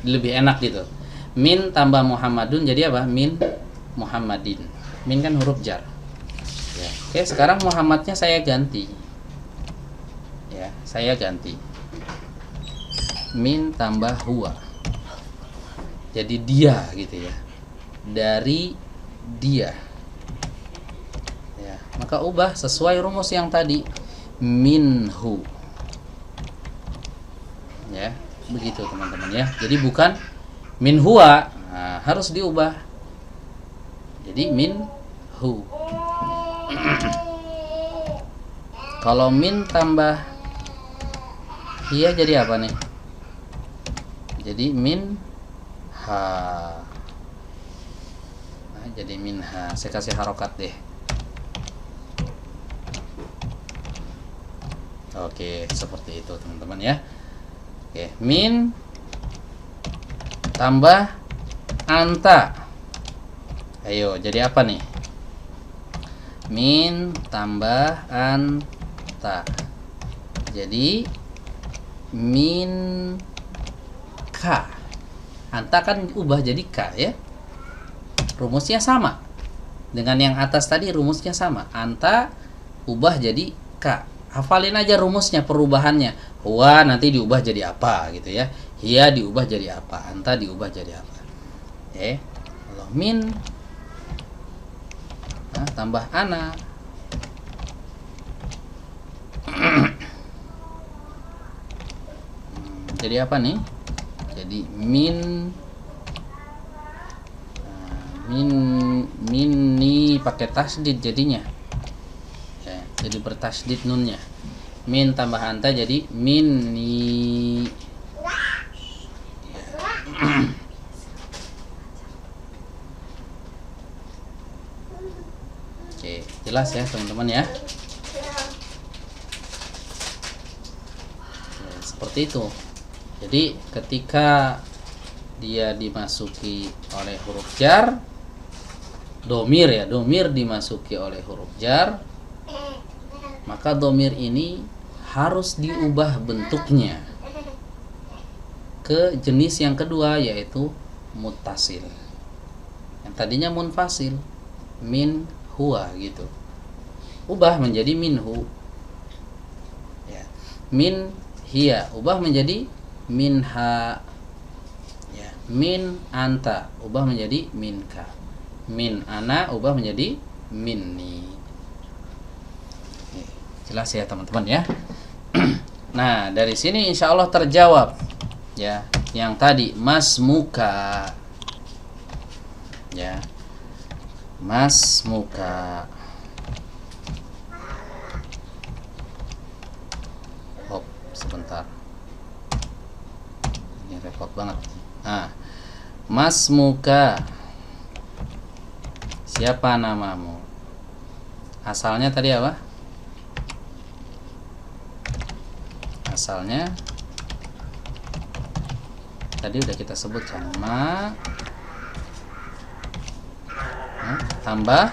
lebih enak gitu. Min tambah Muhammadun jadi apa? Min Muhammadin. Min kan huruf jar. Ya. Oke, sekarang Muhammadnya saya ganti. Ya, saya ganti. Min tambah huwa. Jadi dia gitu ya. Dari dia. Ya, maka ubah sesuai rumus yang tadi. Minhu. Ya, begitu teman-teman ya. Jadi bukan min huwa, nah, harus diubah jadi min hu. Kalau min tambah iya jadi apa nih? Jadi min ha. Nah, jadi min ha. Saya kasih harokat deh. Oke, seperti itu teman-teman ya. Oke, min tambah anta. Ayo, jadi apa nih? Min tambah anta. Jadi min ka. Anta kan ubah jadi ka ya. Rumusnya sama. Dengan yang atas tadi rumusnya sama. Anta ubah jadi ka. Hafalin aja rumusnya, perubahannya. Huwa nanti diubah jadi apa gitu ya. Hiya diubah jadi apa, anta diubah jadi apa. Kalau min tambah ana. Jadi apa nih? Jadi minni pakai tasdid jadinya. Ya, jadi bertasdid nunnya. Min tambah anta jadi minni. Oke, jelas ya teman-teman ya. Seperti itu. Jadi ketika dia dimasuki oleh huruf jar, domir ya, domir dimasuki oleh huruf jar, maka domir ini harus diubah bentuknya ke jenis yang kedua, yaitu muttasil. Yang tadinya munfasil, min huwa gitu, ubah menjadi minhu. Ya. Min hiya ubah menjadi minha. Ya. Min anta ubah menjadi minka. Min ana ubah menjadi minni. Jelas ya teman-teman ya. Nah, dari sini insya Allah terjawab ya. Yang tadi mas muka. Ya. Mas muka. Hop, sebentar. Ini repot banget. Nah, mas muka. Siapa namamu? Asalnya tadi apa? Asalnya tadi udah kita sebutkan tambah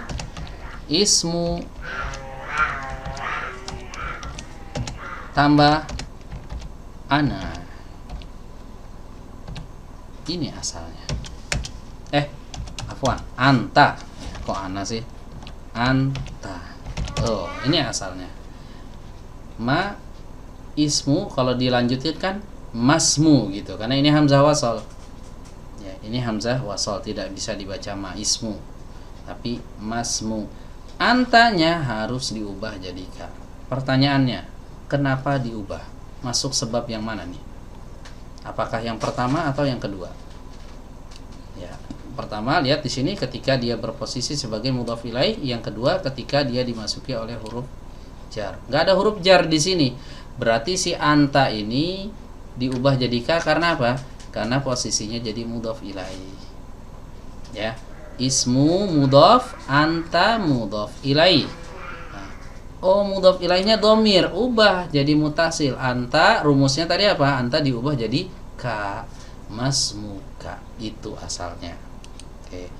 ismu tambah ana. Ini asalnya. Afwan, anta. Kok ana sih? Anta. Oh, ini asalnya. Ismu kalau dilanjutin kan masmu gitu, karena ini hamzah wasal. Ya, ini hamzah wasal, tidak bisa dibaca ismu, tapi masmu. Antanya harus diubah jadi ka. Pertanyaannya, kenapa diubah? Masuk sebab yang mana nih? Apakah yang pertama atau yang kedua? Ya, pertama lihat di sini ketika dia berposisi sebagai mudhaf ilaih, yang kedua ketika dia dimasuki oleh huruf jar. Nggak ada huruf jar di sini. Berarti si anta ini diubah jadi ka karena apa? Karena posisinya jadi mudhaf ilaih. Ya. Ismu mudhaf, anta mudhaf ilaih. Oh, mudhaf ilaihnya domir, ubah jadi mutasil. Anta, rumusnya tadi apa? Anta diubah jadi ka, masmuka. Itu asalnya. Oke,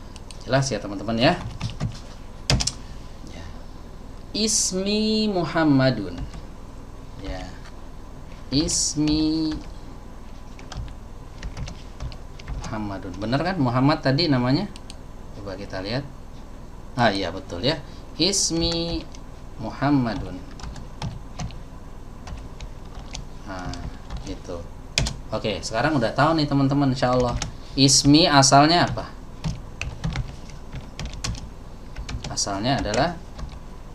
jelas ya teman-teman ya? Ya. Ismi Muhammadun. Ya. Ismi Muhammadun. Benar kan? Muhammad tadi namanya? Coba kita lihat. Ah iya betul ya. Ismi Muhammadun. Nah, gitu. Oke, sekarang udah tahu nih teman-teman insyaallah. Ismi asalnya apa? Asalnya adalah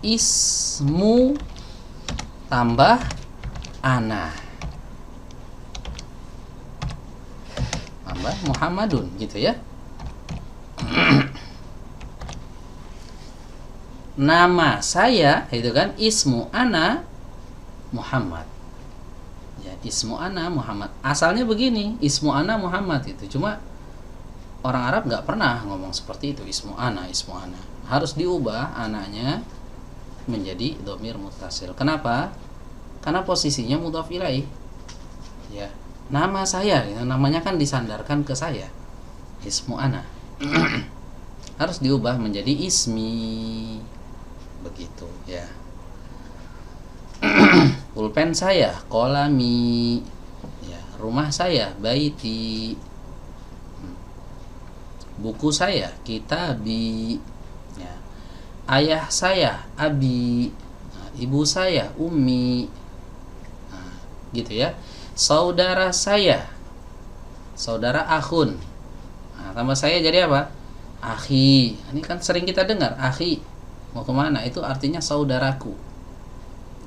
ismu tambah ana. Tambah Muhammadun gitu ya. Nama saya itu kan ismu ana Muhammad. Ya, ismu ana Muhammad. Asalnya begini, ismu ana Muhammad itu. Cuma orang Arab nggak pernah ngomong seperti itu, ismu ana, ismu ana. Harus diubah ananya menjadi dhamir muttasil. Kenapa? Karena posisinya mudhaf ilaih. Ya, nama saya, gitu. Namanya kan disandarkan ke saya. Ismu ana. Harus diubah menjadi ismi. Begitu ya. Pulpen saya kolami, ya. Rumah saya baiti, buku saya kitabi, ya. Ayah saya abi, nah, ibu saya ummi, nah, gitu ya. Saudara saya, saudara akhun, nah, tambah saya jadi apa? Akhi. Ini kan sering kita dengar akhi. Mau kemana? Itu artinya saudaraku.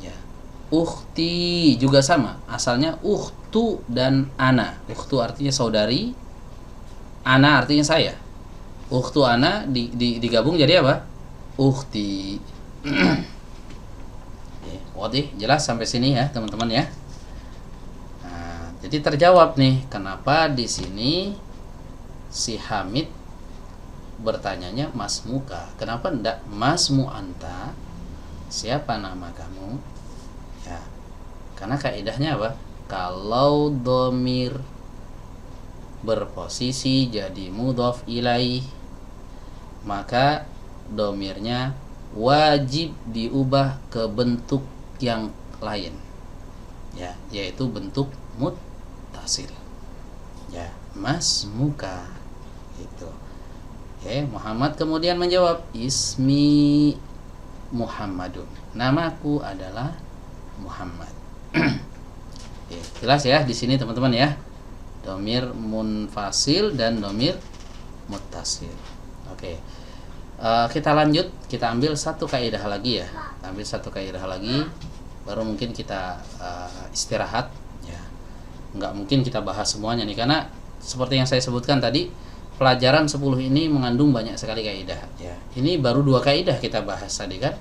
Ya. Ukhti juga sama. Asalnya ukhtu dan ana. Ukhtu artinya saudari. Ana artinya saya. Ukhtu ana digabung jadi apa? Ukhti. Oke, jelas sampai sini ya teman-teman ya. Nah, jadi terjawab nih kenapa di sini si Hamid bertanyanya mas muka, kenapa ndak masmu anta, siapa nama kamu? Ya, karena kaidahnya apa? Kalau domir berposisi jadi mudhaf ilaih, maka domirnya wajib diubah ke bentuk yang lain, ya, yaitu bentuk muttasil. Ya, mas muka itu. Oke, Muhammad kemudian menjawab ismi Muhammadun. Namaku adalah Muhammad. Oke, jelas ya di sini teman-teman ya. Domir munfasil dan domir muttasil. Oke. Kita lanjut, kita ambil satu kaidah lagi ya. Ambil satu kaidah lagi. baru mungkin kita istirahat ya. Nggak mungkin kita bahas semuanya nih, karena seperti yang saya sebutkan tadi, pelajaran 10 ini mengandung banyak sekali kaidah ya. Ini baru 2 kaidah kita bahas tadi kan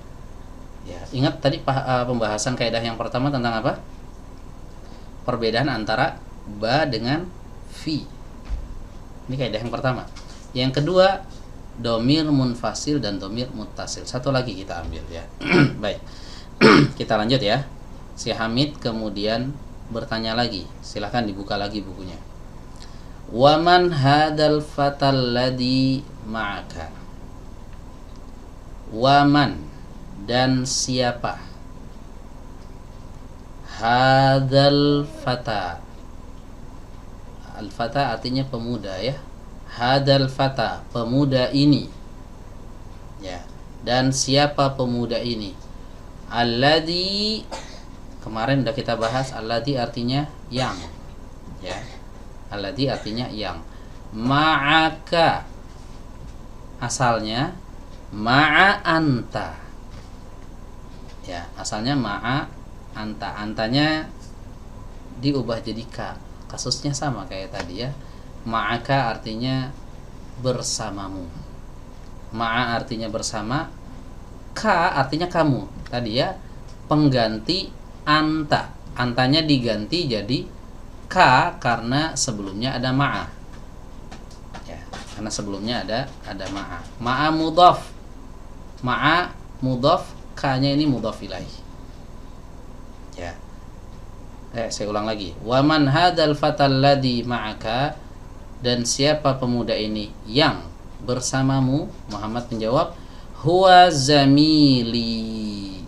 ya. Ingat tadi pembahasan kaidah yang pertama tentang apa? Perbedaan antara ba dengan fi. Ini kaidah yang pertama. Yang kedua, domir munfasil dan domir muttasil. Satu lagi kita ambil ya. Baik. Kita lanjut ya. Si Hamid kemudian bertanya lagi. Silahkan dibuka lagi bukunya. Waman hadal fatal ladhi ma'aka. Waman, dan siapa? Hadal fata. Al-fata artinya pemuda ya. Hadal fata, pemuda ini. Ya. Dan siapa pemuda ini? Alladhi, kemarin udah kita bahas, alladhi artinya yang. Ya. Alladhi artinya yang. Ma'aka, asalnya ma'a anta. Ya, asalnya ma'a anta. Antanya diubah jadi ka. Kasusnya sama kayak tadi ya. Ma'aka artinya bersamamu. Ma'a artinya bersama, ka artinya kamu. Tadi ya, pengganti anta. Antanya diganti jadi ka karena sebelumnya ada ma'a. Ya, karena sebelumnya ada ma'a. Ma'a mudhaf. Ma'a mudhaf, ka-nya ini mudhaf ilaih. Ya. Saya ulang lagi. Waman hadzal fatal ladzi ma'aka, dan siapa pemuda ini yang bersamamu? Muhammad menjawab, huwa zamili.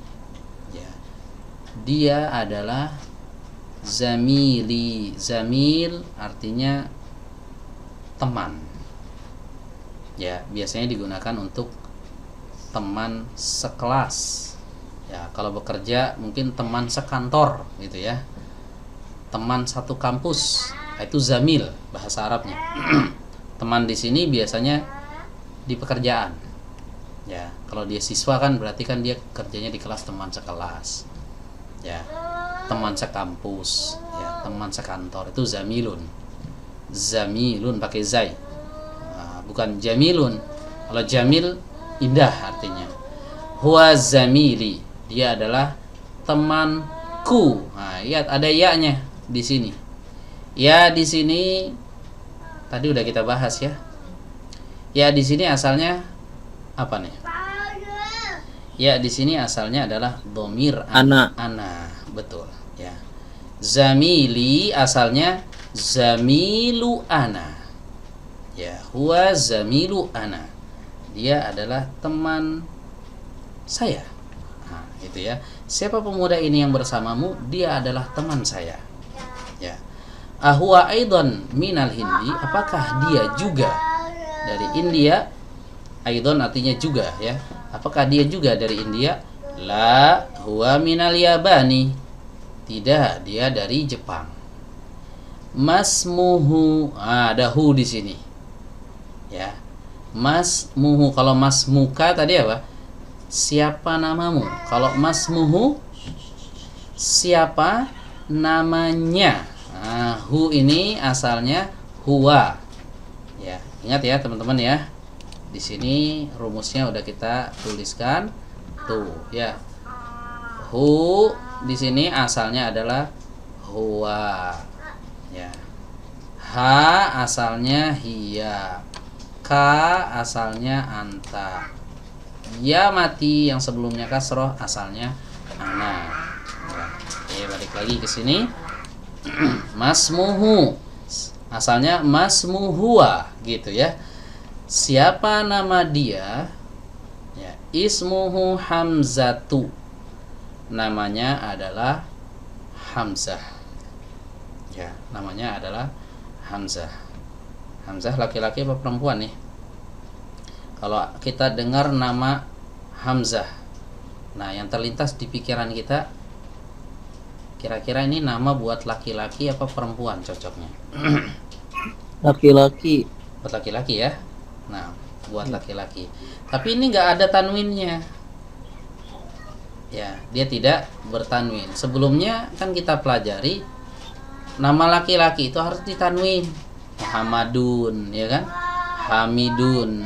Ya. Dia adalah zamili. Zamil artinya teman. Ya, biasanya digunakan untuk teman sekelas. Ya, kalau bekerja mungkin teman sekantor gitu ya. Teman satu kampus, itu zamil bahasa Arabnya. Teman di sini biasanya di pekerjaan. Ya, kalau dia siswa kan berarti kan dia kerjanya di kelas teman sekelas. Ya, teman sekampus, ya, teman sekantor itu zamilun. Zamilun pakai zai. Nah, bukan jamilun. Kalau jamil indah artinya. Huwa zamili, dia adalah temanku. Nah, lihat ada ya-nya di sini. Ya di sini tadi udah kita bahas ya. Ya di sini asalnya apa nih? Ya di sini asalnya adalah dhamir ana. Betul ya. Zamili asalnya zamilu ana. Ya, huwa zamilu ana. Dia adalah teman saya. Nah, itu ya. Siapa pemuda ini yang bersamamu? Dia adalah teman saya. Ya. Ahwa aidan minal hindi, apakah dia juga dari India? Aidan artinya juga ya. Apakah dia juga dari India? La huwa minal yabani. Tidak, dia dari Jepang. Masmuhu, ada hu di sini. Ya. Masmuhu, kalau masmuka tadi apa? Siapa namamu? Kalau masmuhu, siapa namanya? Nah, hu ini asalnya huwa. Ya, ingat ya teman-teman ya. Di sini rumusnya udah kita tuliskan tuh ya. Hu di sini asalnya adalah huwa. Ya. Ha asalnya hiya. Ka asalnya anta. Ya mati yang sebelumnya kasroh asalnya ana. Ya. Balik lagi ke sini. Masmuhu asalnya masmuhuwa gitu ya. Siapa nama dia? Ya, ismuhu Hamzatu. Namanya adalah Hamzah. Ya, namanya adalah Hamzah. Hamzah laki-laki apa perempuan nih? Kalau kita dengar nama Hamzah, nah yang terlintas di pikiran kita, kira-kira ini nama buat laki-laki apa perempuan cocoknya? Laki-laki. Buat laki-laki ya. Nah, buat laki-laki. Tapi ini nggak ada tanwinnya. Ya, dia tidak bertanwin. Sebelumnya kan kita pelajari nama laki-laki itu harus ditanwin. Muhammadun, ya kan? Hamidun,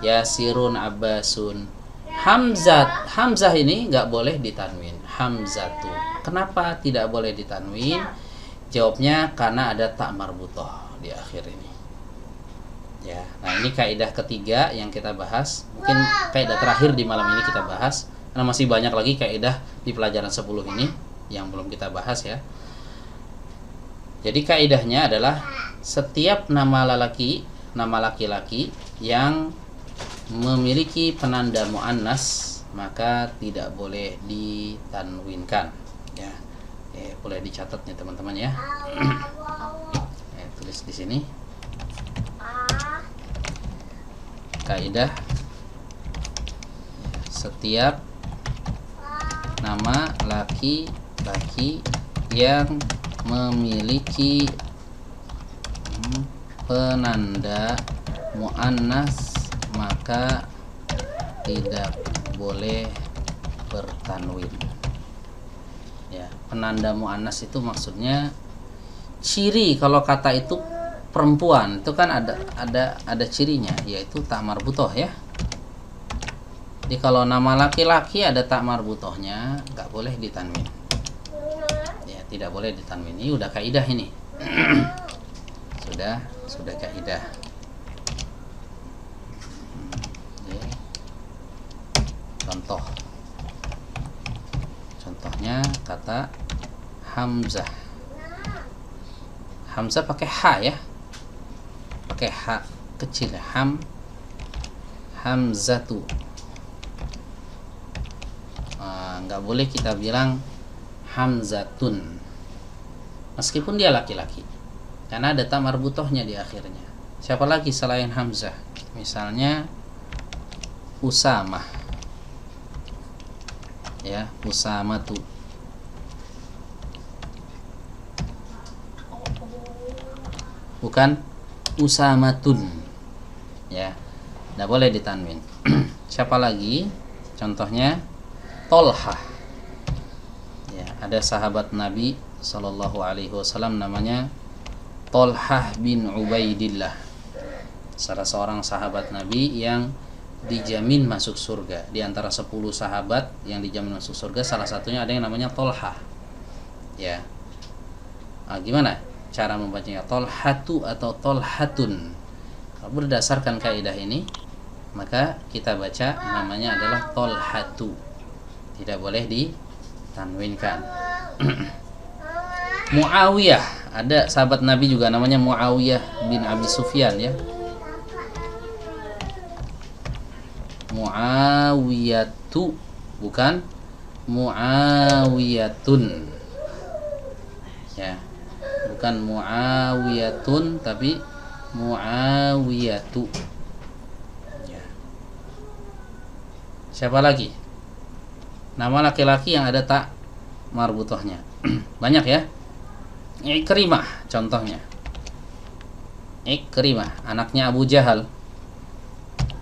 Yasirun, Abbasun. Hamzah ini nggak boleh ditanwin. Hamzatu. Kenapa tidak boleh ditanwin? Jawabnya karena ada tak marbutoh di akhir ini. Ya, nah ini kaidah ketiga yang kita bahas. Mungkin kaidah terakhir di malam ini kita bahas. Karena masih banyak lagi kaidah di pelajaran 10 ini yang belum kita bahas ya. Jadi kaidahnya adalah setiap nama laki-laki yang memiliki penanda muannas maka tidak boleh ditanwinkan. Ya, boleh dicatat nih teman-teman ya. Tulis di sini. Kaidah setiap nama laki-laki yang memiliki penanda muannas maka tidak boleh bertanwin. Ya, penanda muannas itu maksudnya ciri kalau kata itu perempuan itu kan ada cirinya yaitu tak marbutoh ya. Jadi kalau nama laki-laki ada tak marbutohnya nggak boleh ditanwin. Ya, tidak boleh ditanwin. Ini udah kaidah ini. sudah kaidah. Contohnya kata Hamzah. Hamzah pakai H ya. Pakai H kecil ya. Hamzatu. Nggak boleh kita bilang Hamzatun meskipun dia laki-laki karena ada ta marbutohnya di akhirnya. Siapa lagi selain Hamzah? Misalnya Usamah ya, Usamatu. Bukan Usamatun ya, nggak boleh ditanwin. Siapa lagi? Contohnya Tolhah ya, ada sahabat Nabi Shallallahu Alaihi Wasallam namanya Tolhah bin Ubaidillah, salah seorang sahabat Nabi yang dijamin masuk surga. Di antara 10 sahabat yang dijamin masuk surga, salah satunya ada yang namanya Tolhah ya. Gimana cara membacanya? Tolhatu atau Tolhatun? Berdasarkan kaidah ini maka kita baca namanya adalah Tolhatu, tidak boleh ditanwinkan. Muawiyah, ada sahabat Nabi juga namanya Muawiyah bin Abi Sufyan ya. Muawiyatu, bukan Muawiyatun ya, bukan Muawiyatun tapi Muawiyatu ya. Siapa lagi? Nama laki-laki yang ada tak marbutohnya banyak ya. Ikrimah contohnya. Ikrimah anaknya Abu Jahal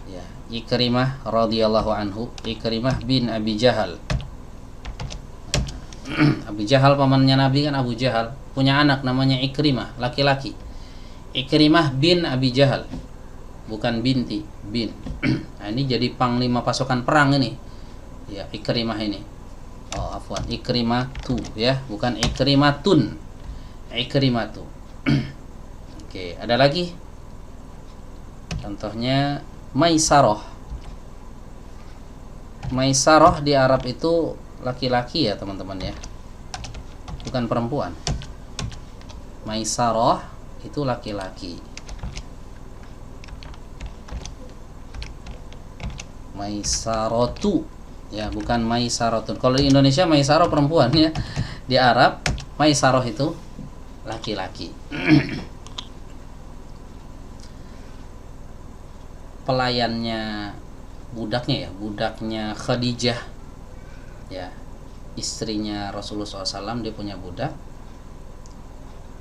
ya. Ikrimah radhiyallahu anhu, Ikrimah bin Abi Jahal. Abu Jahal pamannya Nabi kan. Abu Jahal punya anak namanya Ikrimah, laki-laki. Ikrimah bin Abi Jahal, bukan binti, bin. Nah, ini jadi panglima pasukan perang ini ya, Ikrimah ini. Afwan, Ikrimatu ya, bukan Ikrimatun. Ikrimatu. Oke, ada lagi. Contohnya Maisaroh. Maisaroh di Arab itu laki-laki ya teman-teman ya, bukan perempuan. Maisaroh itu laki-laki. Maisarotu ya, bukan Maisarotun. Kalau di Indonesia Maisaroh perempuan ya. Di Arab Maisaroh itu laki-laki. Pelayannya budaknya Khadijah ya, istrinya Rasulullah SAW, dia punya budak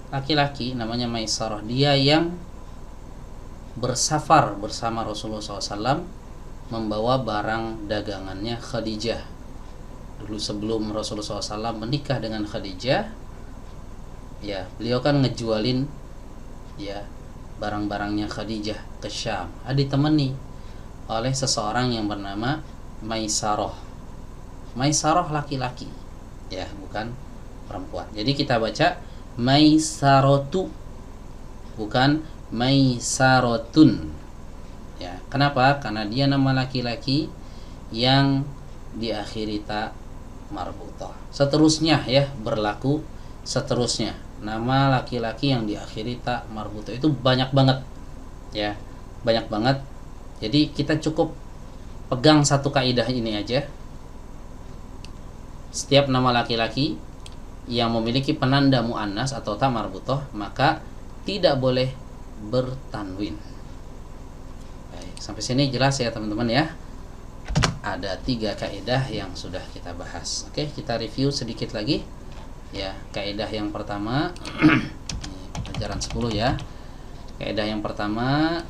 laki-laki namanya Maisarah. Dia yang bersafar bersama Rasulullah SAW membawa barang dagangannya Khadijah. dulu sebelum Rasulullah SAW menikah dengan Khadijah, ya beliau kan ngejualin ya barang-barangnya Khadijah ke Syam, ditemani oleh seseorang yang bernama Maisarah. Maisarah laki-laki, ya bukan perempuan. Jadi kita baca Maisaratu, bukan Maisarotun. Ya, kenapa? Karena dia nama laki-laki yang diakhiri ta marbutah. Seterusnya ya berlaku seterusnya. Nama laki-laki yang diakhiri ta marbutah itu banyak banget. Ya, banyak banget. Jadi kita cukup pegang satu kaidah ini aja. Setiap nama laki-laki yang memiliki penanda muannas atau ta marbutah maka tidak boleh bertanwin. Baik, sampai sini jelas ya teman-teman ya. Ada 3 kaidah yang sudah kita bahas. Oke, kita review sedikit lagi. Ya, kaidah yang pertama pelajaran 10 ya. Kaidah yang pertama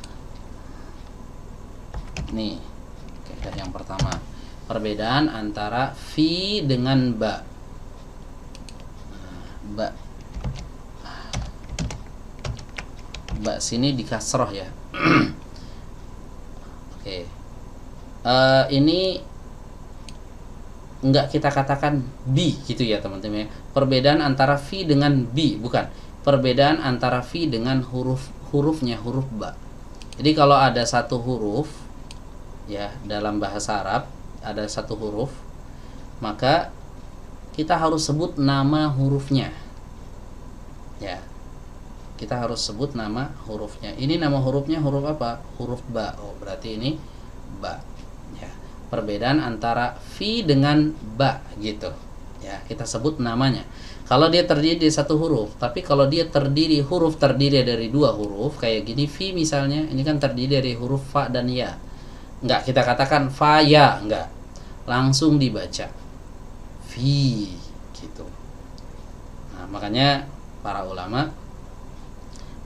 nih, kaidah yang pertama, perbedaan antara fi dengan ba. Ba sini di kasroh ya. Oke. Ini enggak kita katakan bi gitu ya teman-teman ya. Perbedaan antara fi dengan bi, bukan. Perbedaan antara fi dengan hurufnya huruf ba. Jadi kalau ada satu huruf ya dalam bahasa Arab ada satu huruf, maka kita harus sebut nama hurufnya. Ya. Kita harus sebut nama hurufnya. Ini nama hurufnya huruf apa? Huruf ba. Oh, berarti ini ba. Ya. Perbedaan antara fi dengan ba gitu. Ya, kita sebut namanya. Kalau dia terdiri dari satu huruf, tapi kalau dia terdiri dari 2 huruf kayak gini, fi misalnya, ini kan terdiri dari huruf fa dan ya. Enggak kita katakan fa ya, enggak. Langsung dibaca fi gitu. Nah, makanya para ulama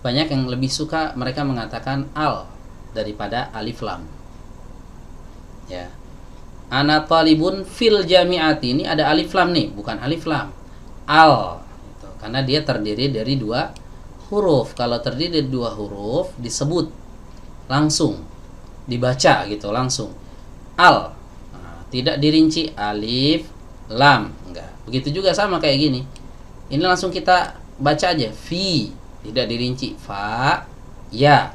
banyak yang lebih suka mereka mengatakan al daripada alif lam. Ya. Ana talibun fil jami'ati, ini ada alif lam nih, bukan alif lam. Al gitu. Karena dia terdiri dari 2 huruf. Kalau terdiri dari 2 huruf disebut langsung, dibaca gitu langsung. Al. Nah, tidak dirinci alif lam, enggak. Begitu juga sama kayak gini. Ini langsung kita baca aja fi, tidak dirinci fa ya.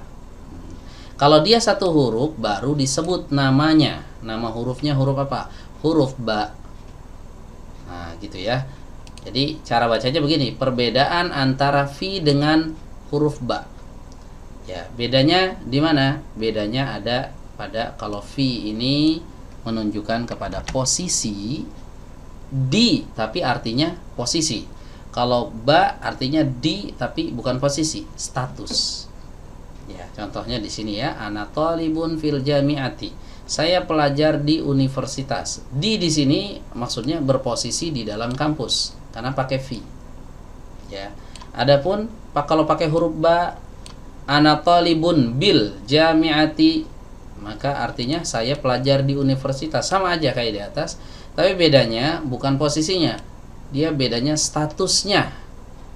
Kalau dia satu huruf baru disebut namanya. Nama hurufnya huruf apa? Huruf ba. Nah, gitu ya. Jadi cara bacanya begini, perbedaan antara fi dengan huruf ba. Ya, bedanya di mana? Bedanya ada pada kalau fi ini menunjukkan kepada posisi di, tapi artinya posisi. Kalau ba artinya di tapi bukan posisi, status. Ya, contohnya di sini ya, ana talibun fil jami'ati. Saya pelajar di universitas. Di sini maksudnya berposisi di dalam kampus karena pakai fi. Ya. Adapun kalau pakai huruf ba, ana talibun bil jami'ati, maka artinya saya pelajar di universitas. Sama aja kayak di atas, tapi bedanya bukan posisinya. Dia bedanya statusnya,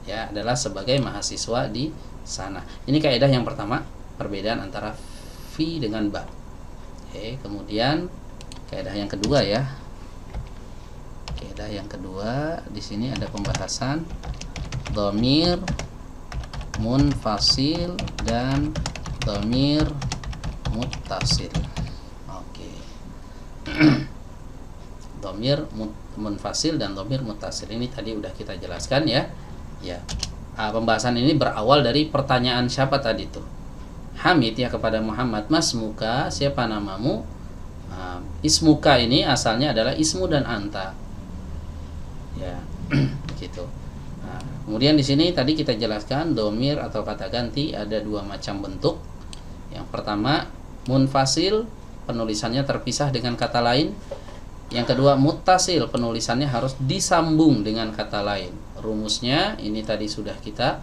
ya adalah sebagai mahasiswa di sana. Ini kaidah yang pertama, perbedaan antara fi dengan ba. Oke, kemudian kaidah yang kedua ya. Kaidah yang kedua di sini ada pembahasan dhamir munfasil dan dhamir muttasil. Oke. Dhamir munfasil dan dhamir muttasil ini tadi udah kita jelaskan ya. Ya. Pembahasan ini berawal dari pertanyaan siapa tadi tuh? Hamid ya kepada Muhammad, masmuka, siapa namamu? Ismuka ini asalnya adalah ismu dan anta. Ya, begitu. Kemudian di sini tadi kita jelaskan dhamir atau kata ganti ada 2 macam bentuk. Yang pertama munfasil, penulisannya terpisah dengan kata lain. Yang kedua muttasil, penulisannya harus disambung dengan kata lain. Rumusnya ini tadi sudah kita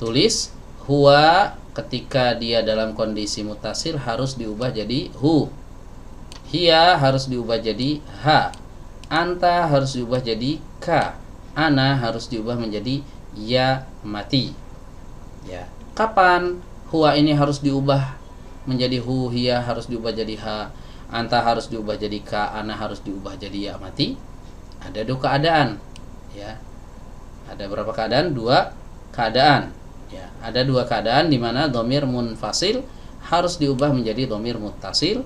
tulis. Huwa ketika dia dalam kondisi muttasil harus diubah jadi hu. Hiya harus diubah jadi ha. anta harus diubah jadi ka, ana harus diubah menjadi ya mati. Ya. Kapan huwa ini harus diubah menjadi hu, hiya harus diubah jadi ha, anta harus diubah jadi ka, ana harus diubah jadi ya mati? Ada dua keadaan. Ya. Ada berapa keadaan? Dua keadaan. Ya, ada dua keadaan di mana dhamir munfasil harus diubah menjadi dhamir muttasil.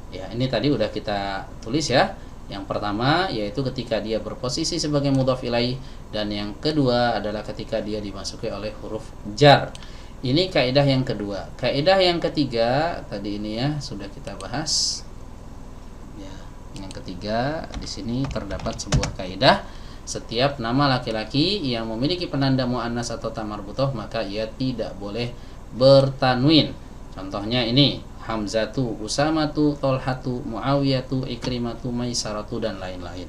Ya, ini tadi udah kita tulis ya. Yang pertama yaitu ketika dia berposisi sebagai mudhaf ilaih, dan yang kedua adalah ketika dia dimasuki oleh huruf jar. Ini kaidah yang kedua. Kaidah yang ketiga tadi ini ya sudah kita bahas. Ya, yang ketiga di sini terdapat sebuah kaidah, setiap nama laki-laki yang memiliki penanda muannas atau tamarbuthoh maka ia tidak boleh bertanwin. Contohnya ini Hamzatu, Usamatu, Tolhatu, Muawiyatu, Ikrimatu, Maisaratu, dan lain-lain.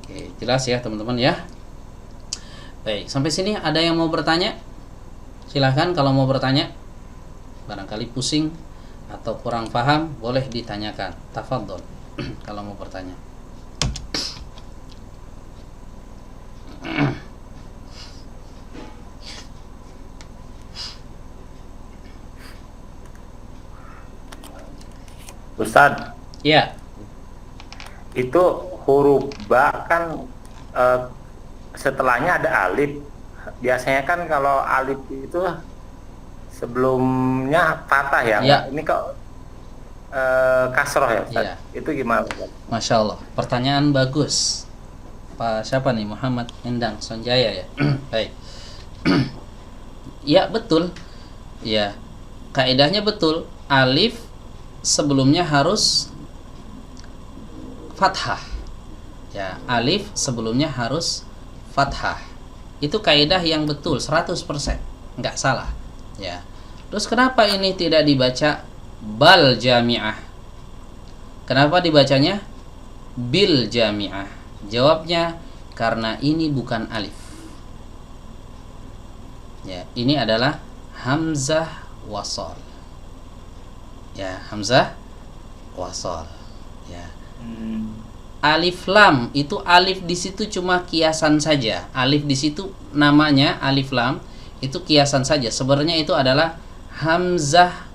Oke, jelas ya teman-teman ya. Baik, sampai sini ada yang mau bertanya? Silahkan kalau mau bertanya. Barangkali pusing atau kurang paham, boleh ditanyakan. Tafadhol kalau mau bertanya. Ustadz, Ya, itu huruf ba kan setelahnya ada alif. Biasanya kan kalau alif itu sebelumnya fathah ya. Ya. Ini kok kasroh ya Ustadz? Ya. Itu gimana Ustadz? Masya Allah, pertanyaan bagus. Pak siapa nih? Muhammad Endang Sonjaya ya. Baik. Ya betul. Ya, kaidahnya betul. Alif sebelumnya harus fathah. Ya, alif sebelumnya harus fathah. Itu kaidah yang betul 100%, nggak salah. Ya. Terus kenapa ini tidak dibaca bal jami'ah? Kenapa dibacanya bil jami'ah? Jawabnya karena ini bukan alif. Ya, ini adalah hamzah wasal. Ya, hamzah wasal. Ya. Alif lam itu alif di situ cuma kiasan saja. Alif di situ namanya alif lam itu kiasan saja. Sebenarnya itu adalah hamzah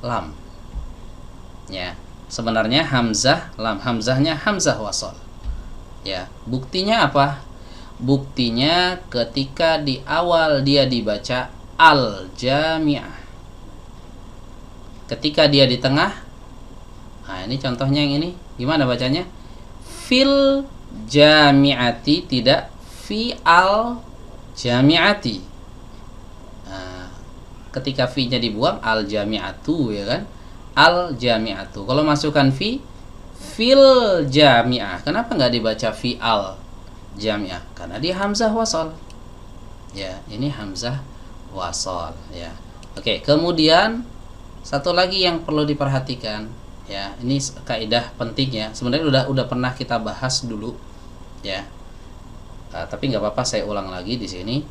lam. Ya, sebenarnya hamzah lam, hamzahnya hamzah wasal. Ya, buktinya apa? Buktinya ketika di awal dia dibaca al jami'ah. Ketika dia di tengah, nah ini contohnya yang ini, gimana bacanya? Fil jami'ati, tidak fi al jami'ati. Nah, ketika fi nya dibuang, al jami'atu ya kan? Al jami'atu. Kalau masukkan fi, fil jami'ah. Kenapa nggak dibaca fi al jami'ah? Karena dia hamzah wasal. Ya, ini hamzah wasal ya. Oke, kemudian satu lagi yang perlu diperhatikan ya, ini kaidah penting ya. Sebenarnya udah pernah kita bahas dulu ya. Tapi nggak apa-apa saya ulang lagi di sini.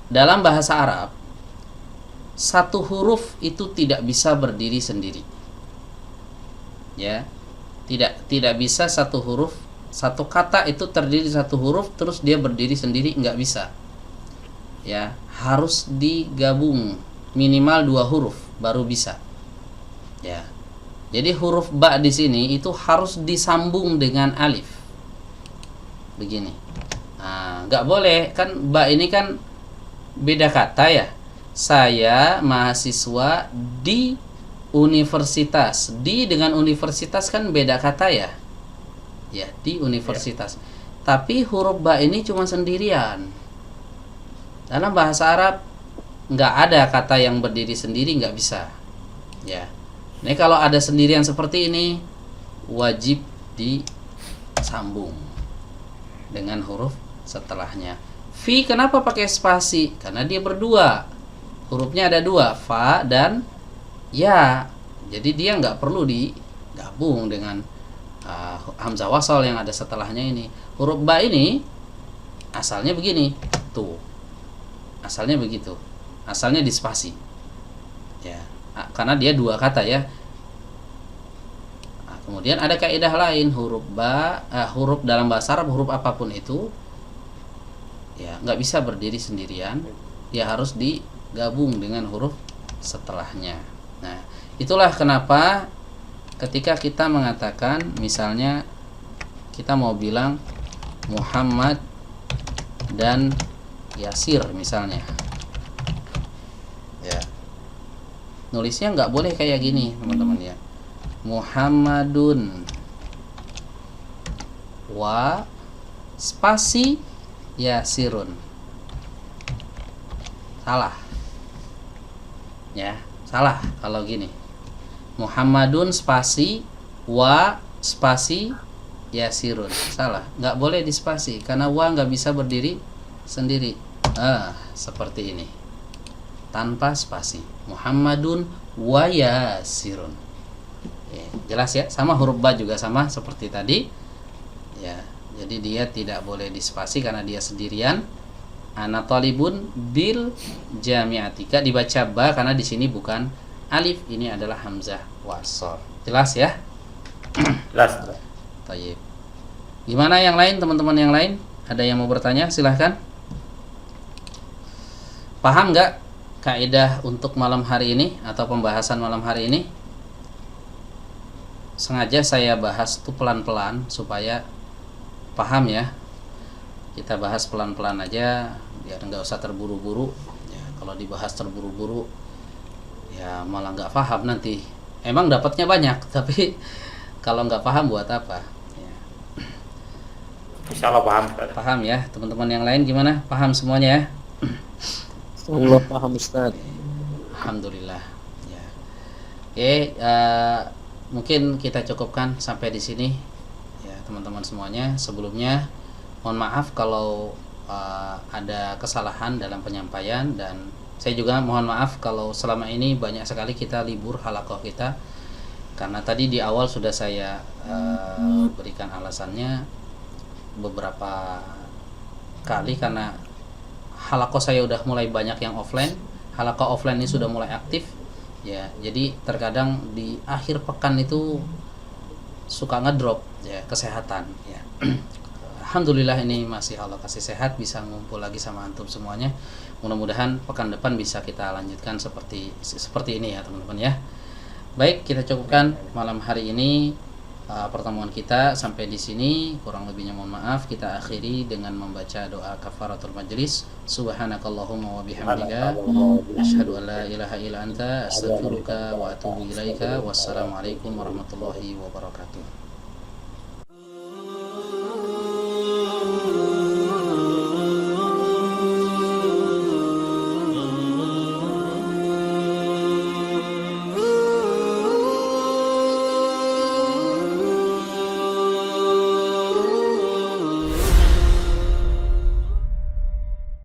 Dalam bahasa Arab, satu huruf itu tidak bisa berdiri sendiri. Ya. Tidak bisa satu huruf, satu kata itu terdiri satu huruf terus dia berdiri sendiri, nggak bisa. Ya, harus digabung minimal 2 huruf baru bisa. Ya. Jadi huruf ba di sini itu harus disambung dengan alif. Begini. Nah, nggak boleh kan, ba ini kan beda kata ya. Saya mahasiswa di universitas. Di dengan universitas kan beda kata ya. Ya, di universitas. Tapi huruf ba ini cuma sendirian. Dalam bahasa Arab nggak ada kata yang berdiri sendiri, nggak bisa. Ya. Ini kalau ada sendirian seperti ini wajib disambung dengan huruf setelahnya. Fi kenapa pakai spasi? Karena dia berdua. Hurufnya ada 2, fa dan ya. Jadi dia nggak perlu digabung dengan hamzah wasal yang ada setelahnya ini. Huruf ba ini asalnya begini. Tuh. Asalnya begitu. Asalnya di spasi. Ya. Karena dia 2 kata ya. Nah, Kemudian ada kaidah lain, huruf dalam bahasa Arab, huruf apapun itu ya nggak bisa berdiri sendirian, ya harus digabung dengan huruf setelahnya. Nah, itulah kenapa ketika kita mengatakan, misalnya kita mau bilang Muhammad dan Yasir misalnya, ya nulisnya nggak boleh kayak gini teman-teman ya, Muhammadun wa spasi Yasirun, salah ya, salah kalau gini, Muhammadun spasi wa spasi Yasirun, salah, nggak boleh dispasi karena wa nggak bisa berdiri sendiri. Seperti ini tanpa spasi, Muhammadun wa Yasirun. Jelas ya, sama huruf ba juga sama seperti tadi ya, jadi dia tidak boleh dispasi karena dia sendirian. Ana talibun bil jami'atika, dibaca ba karena di sini bukan alif, ini adalah hamzah wasol. Jelas ya? Jelas. Tayyib. Gimana yang lain, teman-teman yang lain? Ada yang mau bertanya? Silahkan. Paham nggak kaidah untuk malam hari ini atau pembahasan malam hari ini? Sengaja saya bahas tuh pelan-pelan supaya paham ya. Kita bahas pelan-pelan aja biar nggak usah terburu-buru ya, kalau dibahas terburu-buru ya malah nggak paham nanti. Emang dapatnya banyak tapi kalau nggak paham buat apa ya. Insya Allah paham. Paham ya teman-teman yang lain, gimana, paham semuanya ya? Allah paham Ustaz. Alhamdulillah ya. Oke, mungkin kita cukupkan sampai di sini ya teman-teman semuanya. Sebelumnya mohon maaf kalau ada kesalahan dalam penyampaian, dan saya juga mohon maaf kalau selama ini banyak sekali kita libur halaqah kita, karena tadi di awal sudah saya berikan alasannya beberapa kali, karena halaqah saya udah mulai banyak yang offline, halaqah offline ini sudah mulai aktif ya, jadi terkadang di akhir pekan itu suka ngedrop ya kesehatan ya. Alhamdulillah ini masih Allah kasih sehat, bisa ngumpul lagi sama antum semuanya. Mudah-mudahan pekan depan bisa kita lanjutkan seperti ini ya teman-teman ya. Baik, kita cukupkan malam hari ini pertemuan kita sampai di sini. Kurang lebihnya mohon maaf. Kita akhiri dengan membaca doa kafaratul majlis. Subhanakallahumma wa bihamdika asyhadu an la ilaha illa anta astaghfiruka wa atubu ilaika. Wassalamualaikum warahmatullahi wabarakatuh.